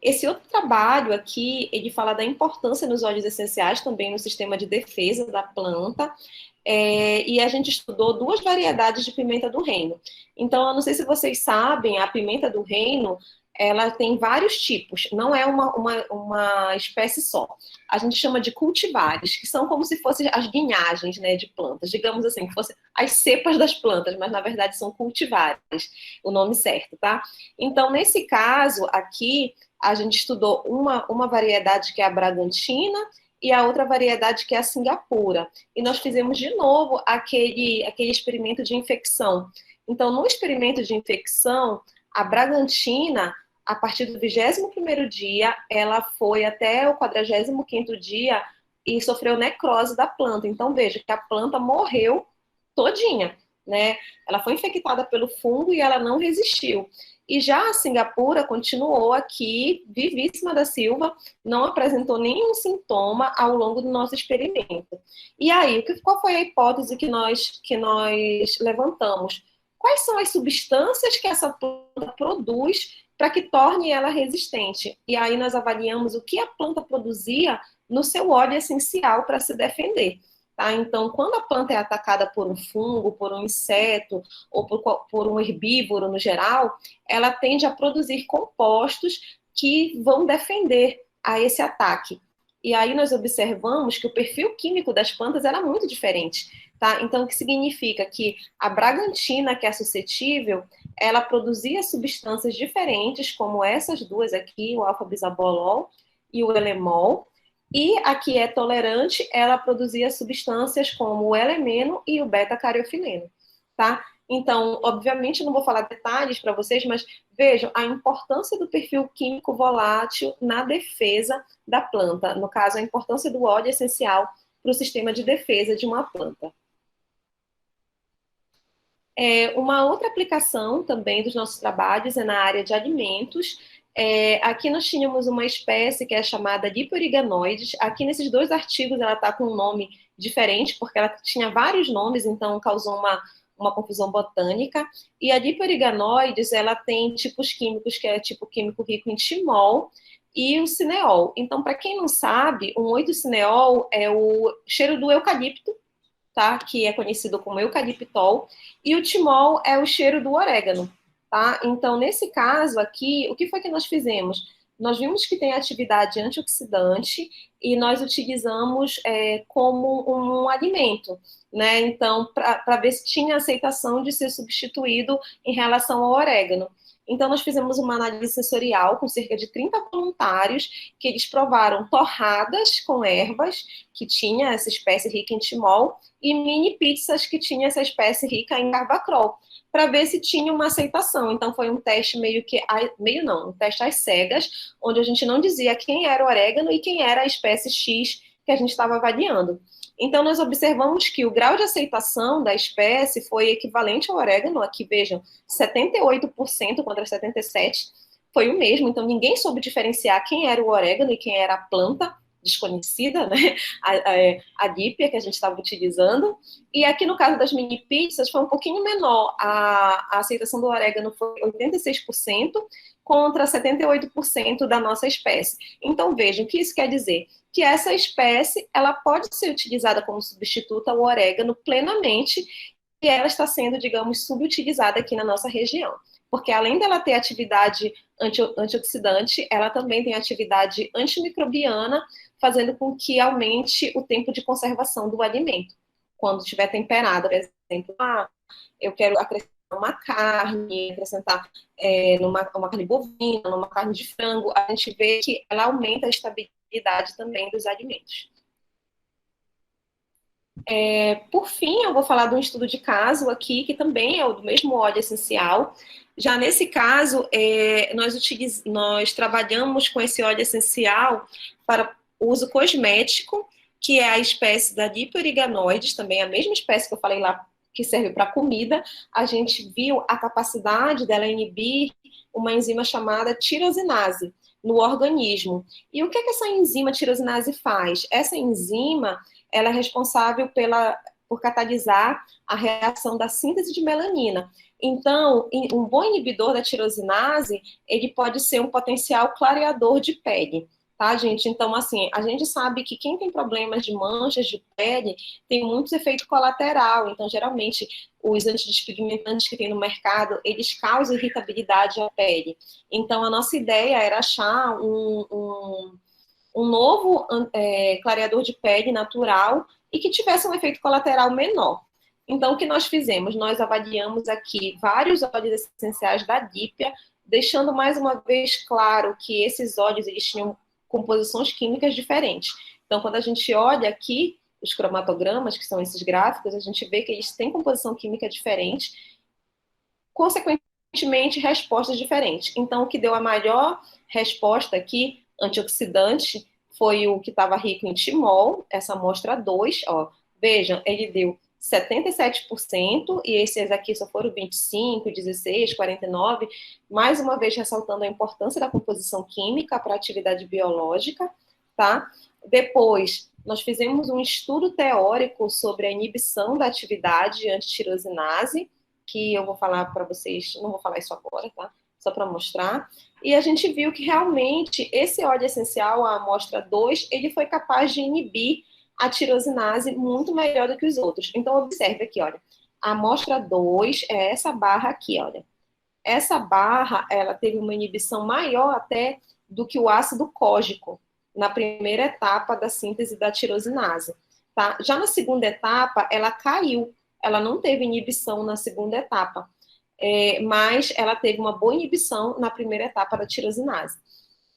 Esse outro trabalho aqui, ele fala da importância nos óleos essenciais, também no sistema de defesa da planta, e a gente estudou 2 variedades de pimenta do reino. Então, eu não sei se vocês sabem, a pimenta do reino, ela tem vários tipos, não é uma espécie só. A gente chama de cultivares, que são como se fossem as linhagens, né, de plantas, digamos assim, que fossem as cepas das plantas, mas na verdade são cultivares, o nome certo, tá? Então, nesse caso aqui, a gente estudou uma variedade que é a Bragantina e a outra variedade que é a Singapura. E nós fizemos de novo aquele experimento de infecção. Então, no experimento de infecção, a Bragantina, a partir do 21º dia, ela foi até o 45º dia e sofreu necrose da planta. Então, veja que a planta morreu todinha, né? Ela foi infectada pelo fungo e ela não resistiu. E já a Singapura continuou aqui, vivíssima da Silva, não apresentou nenhum sintoma ao longo do nosso experimento. E aí, qual foi a hipótese que nós levantamos? Quais são as substâncias que essa planta produz para que torne ela resistente? E aí nós avaliamos o que a planta produzia no seu óleo essencial para se defender. Tá? Então, quando a planta é atacada por um fungo, por um inseto ou por um herbívoro no geral, ela tende a produzir compostos que vão defender a esse ataque. E aí nós observamos que o perfil químico das plantas era muito diferente. Tá? Então, o que significa que a Bragantina, que é suscetível, ela produzia substâncias diferentes, como essas duas aqui, o alfa-bisabolol e o elemol, e a que é tolerante, ela produzia substâncias como o elemeno e o beta-cariofileno, tá? Então, obviamente, não vou falar detalhes para vocês, mas vejam a importância do perfil químico volátil na defesa da planta. No caso, a importância do óleo essencial para o sistema de defesa de uma planta. Uma outra aplicação também dos nossos trabalhos é na área de alimentos. Aqui nós tínhamos uma espécie que é chamada Diporiganoides. Aqui nesses 2 artigos ela está com um nome diferente, porque ela tinha vários nomes, então causou uma confusão botânica. E a Diporiganoides, ela tem tipos químicos, que é tipo químico rico em timol, e o cineol. Então, para quem não sabe, um 8-cineol é o cheiro do eucalipto, tá? Que é conhecido como eucaliptol, e o timol é o cheiro do orégano. tá? Então, nesse caso aqui, o que foi que nós fizemos? Nós vimos que tem atividade antioxidante e nós utilizamos como um alimento, né? Então, para ver se tinha aceitação de ser substituído em relação ao orégano. Então, nós fizemos uma análise sensorial com cerca de 30 voluntários, que eles provaram torradas com ervas, que tinha essa espécie rica em timol, e mini pizzas, que tinha essa espécie rica em carvacrol, para ver se tinha uma aceitação. Então, foi um teste um teste às cegas, onde a gente não dizia quem era o orégano e quem era a espécie X que a gente estava avaliando. Então, nós observamos que o grau de aceitação da espécie foi equivalente ao orégano. Aqui, vejam, 78% contra 77%, foi o mesmo. Então, ninguém soube diferenciar quem era o orégano e quem era a planta desconhecida, né? A dípia que a gente estava utilizando. E aqui, no caso das mini pizzas, foi um pouquinho menor. A aceitação do orégano foi 86% contra 78% da nossa espécie. Então, vejam, o que isso quer dizer? Que essa espécie, ela pode ser utilizada como substituto ao orégano plenamente, e ela está sendo, digamos, subutilizada aqui na nossa região. Porque além dela ter atividade antioxidante, ela também tem atividade antimicrobiana, fazendo com que aumente o tempo de conservação do alimento. Quando estiver temperado, por exemplo, eu quero acrescentar uma carne, acrescentar uma carne bovina, numa carne de frango, a gente vê que ela aumenta a estabilidade também dos alimentos. Por fim, eu vou falar de um estudo de caso aqui, que também é o do mesmo óleo essencial. Já nesse caso, nós trabalhamos com esse óleo essencial para uso cosmético, que é a espécie da Dipioriganoides, também a mesma espécie que eu falei lá, que serve para comida. A gente viu a capacidade dela inibir uma enzima chamada tirosinase no organismo. E o que essa enzima tirosinase faz? Essa enzima, ela é responsável por catalisar a reação da síntese de melanina. Então, um bom inibidor da tirosinase, ele pode ser um potencial clareador de pele, tá, gente? Então, assim, a gente sabe que quem tem problemas de manchas de pele tem muitos efeitos colaterais. Então, geralmente, os antidespigmentantes que tem no mercado, eles causam irritabilidade à pele. Então, a nossa ideia era achar um novo clareador de pele natural e que tivesse um efeito colateral menor. Então, o que nós fizemos? Nós avaliamos aqui vários óleos essenciais da Dípia, deixando mais uma vez claro que esses óleos eles tinham composições químicas diferentes. Então, quando a gente olha aqui os cromatogramas, que são esses gráficos, a gente vê que eles têm composição química diferente, consequentemente, respostas diferentes. Então, o que deu a maior resposta aqui, antioxidante, foi o que estava rico em timol, essa amostra 2, ó. Vejam, ele deu 77%, e esses aqui só foram 25, 16, 49, mais uma vez ressaltando a importância da composição química para a atividade biológica, tá? Depois, nós fizemos um estudo teórico sobre a inibição da atividade antitirosinase, que eu vou falar para vocês, não vou falar isso agora, tá? Só para mostrar. E a gente viu que realmente esse óleo essencial, a amostra 2, ele foi capaz de inibir a tirosinase muito melhor do que os outros. Então, observe aqui, olha. A amostra 2 é essa barra aqui, olha. Essa barra, ela teve uma inibição maior até do que o ácido cógico na primeira etapa da síntese da tirosinase, tá? Já na segunda etapa, ela caiu. Ela não teve inibição na segunda etapa, mas ela teve uma boa inibição na primeira etapa da tirosinase.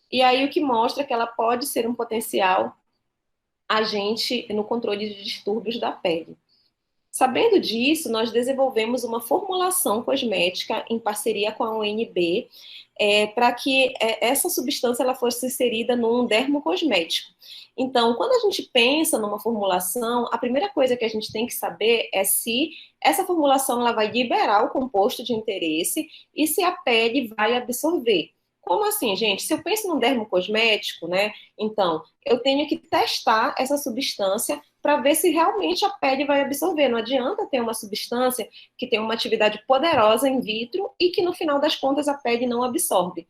E aí o que mostra que ela pode ser um potencial agente no controle de distúrbios da pele. Sabendo disso, nós desenvolvemos uma formulação cosmética em parceria com a UNB para que essa substância ela fosse inserida num dermocosmético. Então, quando a gente pensa numa formulação, a primeira coisa que a gente tem que saber é se essa formulação ela vai liberar o composto de interesse e se a pele vai absorver. Como assim, gente? Se eu penso num dermocosmético, né? Então, eu tenho que testar essa substância para ver se realmente a pele vai absorver. Não adianta ter uma substância que tem uma atividade poderosa in vitro e que, no final das contas, a pele não absorve.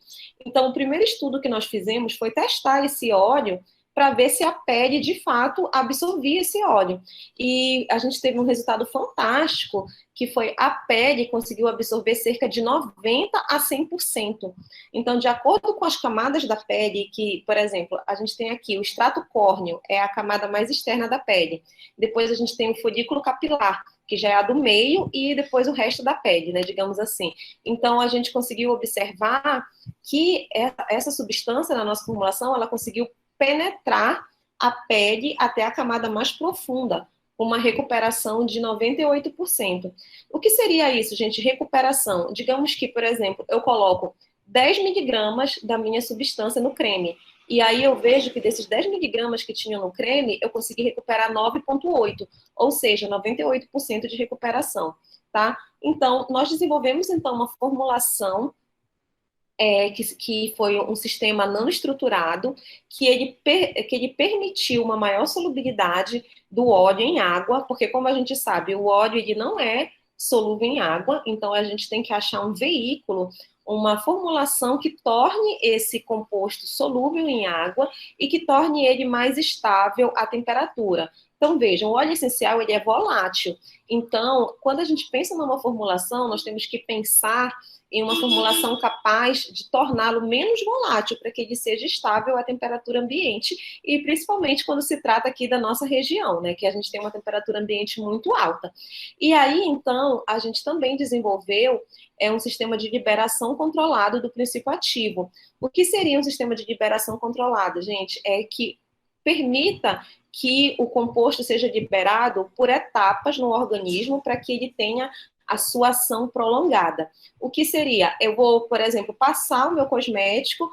Então, o primeiro estudo que nós fizemos foi testar esse óleo para ver se a pele, de fato, absorvia esse óleo. E a gente teve um resultado fantástico, que foi a pele conseguiu absorver cerca de 90% a 100%. Então, de acordo com as camadas da pele, que, por exemplo, a gente tem aqui o extrato córneo, é a camada mais externa da pele. Depois a gente tem o folículo capilar, que já é a do meio, e depois o resto da pele, né, digamos assim. Então, a gente conseguiu observar que essa substância na nossa formulação, ela conseguiu penetrar a pele até a camada mais profunda, com uma recuperação de 98%. O que seria isso, gente? Recuperação. Digamos que, por exemplo, eu coloco 10 miligramas da minha substância no creme. E aí eu vejo que desses 10 miligramas que tinham no creme, eu consegui recuperar 9,8, ou seja, 98% de recuperação, tá? Então, nós desenvolvemos, então, uma formulação que foi um sistema nanoestruturado, que ele permitiu uma maior solubilidade do óleo em água, porque, como a gente sabe, o óleo ele não é solúvel em água, então a gente tem que achar um veículo, uma formulação que torne esse composto solúvel em água e que torne ele mais estável à temperatura. Então, vejam, o óleo essencial ele é volátil. Então, quando a gente pensa numa formulação, nós temos que pensar em uma formulação capaz de torná-lo menos volátil, para que ele seja estável à temperatura ambiente, e principalmente quando se trata aqui da nossa região, né, que a gente tem uma temperatura ambiente muito alta. E aí, então, a gente também desenvolveu um sistema de liberação controlado do princípio ativo. O que seria um sistema de liberação controlada, gente? É que permita que o composto seja liberado por etapas no organismo para que ele tenha a sua ação prolongada. O que seria? Eu vou, por exemplo, passar o meu cosmético,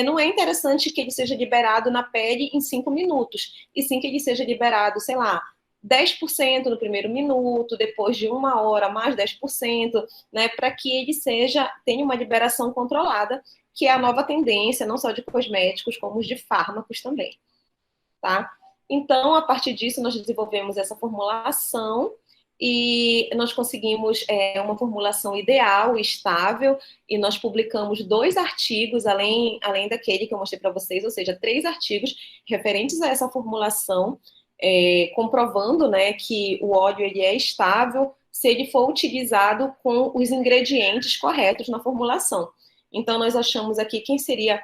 não é interessante que ele seja liberado na pele em 5 minutos, e sim que ele seja liberado, sei lá, 10% no primeiro minuto, depois de 1 hora, mais 10%, né, para que ele tenha uma liberação controlada, que é a nova tendência, não só de cosméticos, como de fármacos também, tá? Então, a partir disso, nós desenvolvemos essa formulação, e nós conseguimos uma formulação ideal, estável, e nós publicamos 2 artigos, além daquele que eu mostrei para vocês, ou seja, 3 artigos referentes a essa formulação, comprovando, né, que o óleo ele é estável se ele for utilizado com os ingredientes corretos na formulação. Então, nós achamos aqui quem seria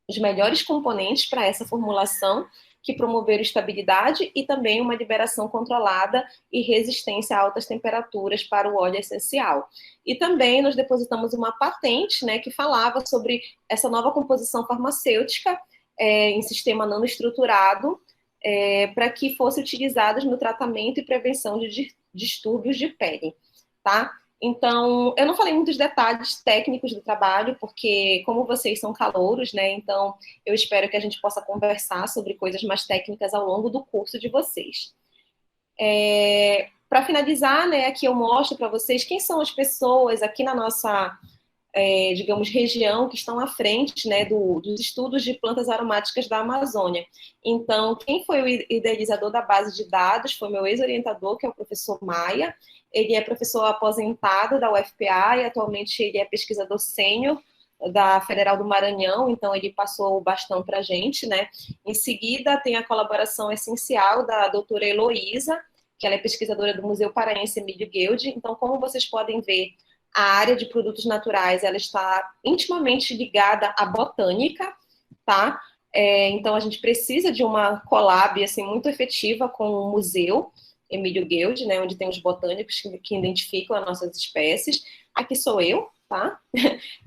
os melhores componentes para essa formulação, que promoveram estabilidade e também uma liberação controlada e resistência a altas temperaturas para o óleo essencial. E também nós depositamos uma patente, né, que falava sobre essa nova composição farmacêutica em sistema nanoestruturado, para que fosse utilizados no tratamento e prevenção de distúrbios de pele, tá? Então, eu não falei muitos detalhes técnicos do trabalho, porque como vocês são calouros, né, então eu espero que a gente possa conversar sobre coisas mais técnicas ao longo do curso de vocês. Para finalizar, né, aqui eu mostro para vocês quem são as pessoas aqui na nossa, digamos, região que estão à frente, né, dos estudos de plantas aromáticas da Amazônia. Então, quem foi o idealizador da base de dados foi meu ex-orientador, que é o professor Maia. Ele é professor aposentado da UFPA e atualmente ele é pesquisador sênior da Federal do Maranhão, então ele passou o bastão para a gente, né? Em seguida, tem a colaboração essencial da doutora Heloísa, que ela é pesquisadora do Museu Paraense Emílio Guild. Então, como vocês podem ver, a área de produtos naturais, ela está intimamente ligada à botânica, tá? Então, a gente precisa de uma collab, assim, muito efetiva com o museu Emílio Guild, né, onde tem os botânicos que identificam as nossas espécies. Aqui sou eu, tá?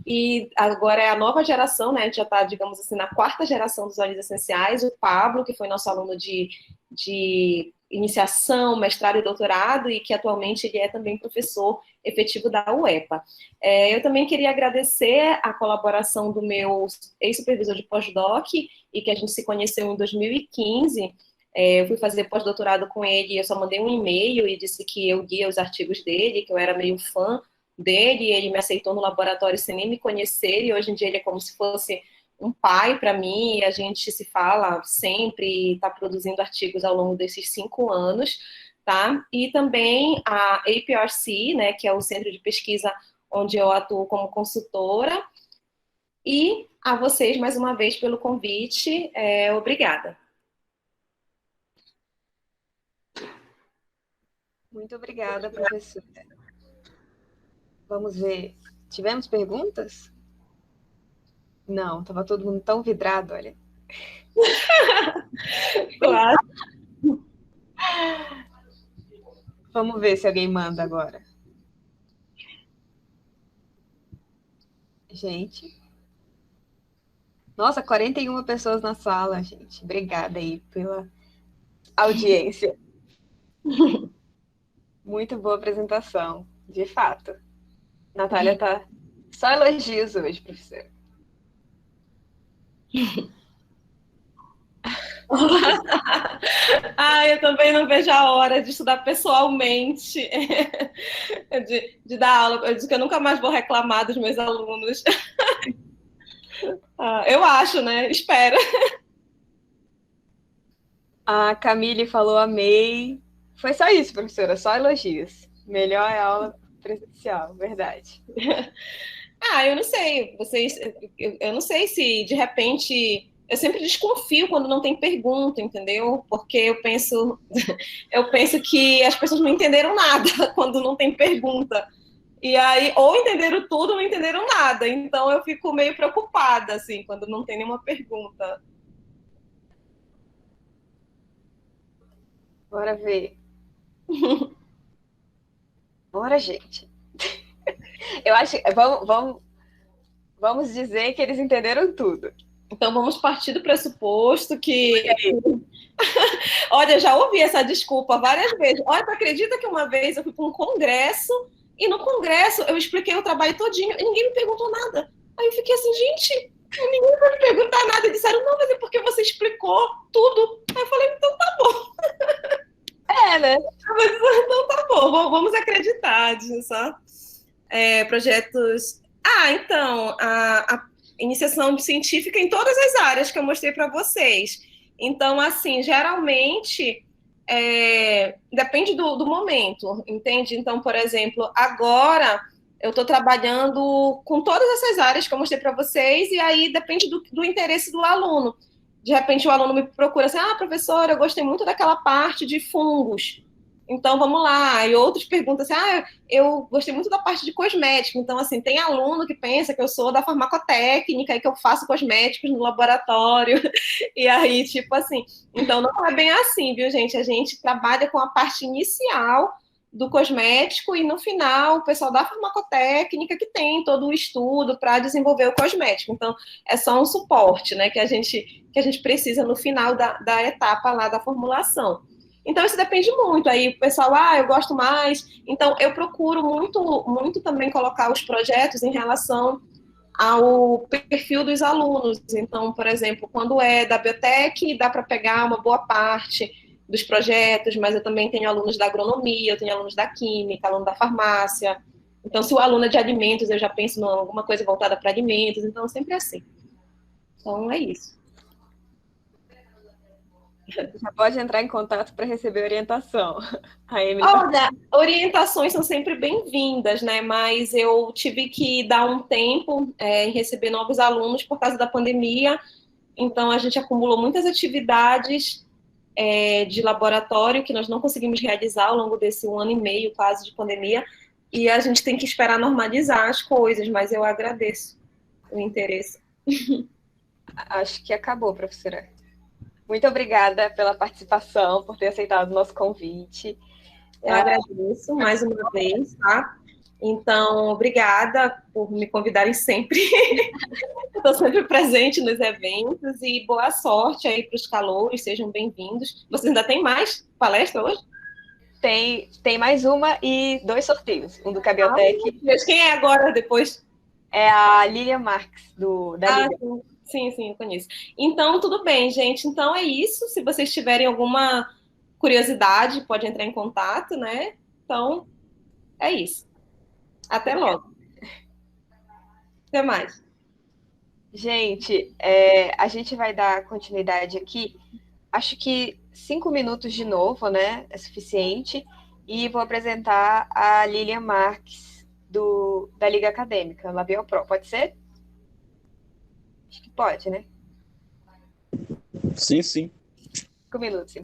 E agora é a nova geração, né? A gente já está, digamos assim, na 4ª geração dos óleos essenciais. O Pablo, que foi nosso aluno de iniciação, mestrado e doutorado, e que atualmente ele é também professor efetivo da UEPA. Eu também queria agradecer a colaboração do meu ex-supervisor de pós-doc, e que a gente se conheceu em 2015. Eu fui fazer pós-doutorado com ele, eu só mandei um e-mail e disse que eu lia os artigos dele, que eu era meio fã dele, e ele me aceitou no laboratório sem nem me conhecer, e hoje em dia ele é como se fosse um pai para mim, e a gente se fala sempre e está produzindo artigos ao longo desses 5 anos, tá? E também a APRC, né, que é o centro de pesquisa onde eu atuo como consultora, e a vocês mais uma vez pelo convite. Obrigada. Muito obrigada, professora. Vamos ver. Tivemos perguntas? Não, estava todo mundo tão vidrado, olha. Claro. Vamos ver se alguém manda agora. Gente. Nossa, 41 pessoas na sala, gente. Obrigada aí pela audiência. Muito boa apresentação, de fato. Natália tá só elogios hoje, professora. Eu também não vejo a hora de estudar pessoalmente, de dar aula. Eu disse que eu nunca mais vou reclamar dos meus alunos. Eu acho, né? Espero. A Camille falou amei. Foi só isso, professora, só elogios. Melhor é aula presencial, verdade. Eu não sei. Eu não sei se de repente. Eu sempre desconfio quando não tem pergunta, entendeu? Porque eu penso que as pessoas não entenderam nada quando não tem pergunta. E aí, ou entenderam tudo ou não entenderam nada. Então eu fico meio preocupada, assim, quando não tem nenhuma pergunta. Bora ver. Bora, gente. Eu acho. Vamos dizer que eles entenderam tudo. Então vamos partir do pressuposto que. Olha, eu já ouvi essa desculpa várias vezes. Olha, tu acredita que uma vez eu fui para um congresso e no congresso eu expliquei o trabalho todinho e ninguém me perguntou nada. Aí eu fiquei assim, gente, ninguém vai me perguntar nada. E disseram, não, mas é porque você explicou tudo. Aí eu falei, então tá bom. Né? Mas, então tá bom, vamos acreditar disso. Projetos. Então, a iniciação científica em todas as áreas que eu mostrei para vocês. Então, assim, geralmente depende do momento, entende? Então, por exemplo, agora eu estou trabalhando com todas essas áreas que eu mostrei para vocês, e aí depende do interesse do aluno. De repente o aluno me procura assim, professora, eu gostei muito daquela parte de fungos. Então, vamos lá. E outros perguntam assim, eu gostei muito da parte de cosmético. Então, assim, tem aluno que pensa que eu sou da farmacotécnica e que eu faço cosméticos no laboratório. E aí, tipo assim, então não é bem assim, viu, gente? A gente trabalha com a parte inicial do cosmético e no final o pessoal da farmacotécnica que tem todo o estudo para desenvolver o cosmético. Então, é só um suporte, né, que a gente precisa no final da etapa lá da formulação. Então, isso depende muito. Aí o pessoal, eu gosto mais. Então, eu procuro muito, muito também colocar os projetos em relação ao perfil dos alunos. Então, por exemplo, quando é da biotech, dá para pegar uma boa parte dos projetos, mas eu também tenho alunos da agronomia, eu tenho alunos da química, aluno da farmácia. Então, se o aluno é de alimentos, eu já penso em alguma coisa voltada para alimentos. Então, sempre assim. Então, é isso. Já pode entrar em contato para receber orientação. Olha, orientações são sempre bem-vindas, né? Mas eu tive que dar um tempo em receber novos alunos por causa da pandemia. Então, a gente acumulou muitas atividades de laboratório que nós não conseguimos realizar ao longo desse 1 ano e meio quase de pandemia. E a gente tem que esperar normalizar as coisas, mas eu agradeço o interesse. Acho que acabou, professora. Muito obrigada pela participação, por ter aceitado o nosso convite. Eu agradeço mais uma vez, tá? Então, obrigada por me convidarem sempre. Estou sempre presente nos eventos e boa sorte aí para os calouros, sejam bem-vindos. Vocês ainda tem mais palestra hoje? Tem mais uma e 2 sorteios. Um do Cabiotec. Quem é agora depois? É a Lilian Marques, da Lilian. Sim, eu conheço. Então, tudo bem, gente. Então, é isso. Se vocês tiverem alguma curiosidade, pode entrar em contato, né? Então, é isso. Até logo. Até mais. Gente, a gente vai dar continuidade aqui. Acho que 5 minutos de novo, né? É suficiente. E vou apresentar a Lilian Marques, da Liga Acadêmica, Labial Pro. Pode ser? Acho que pode, né? Sim, sim. 5 minutos.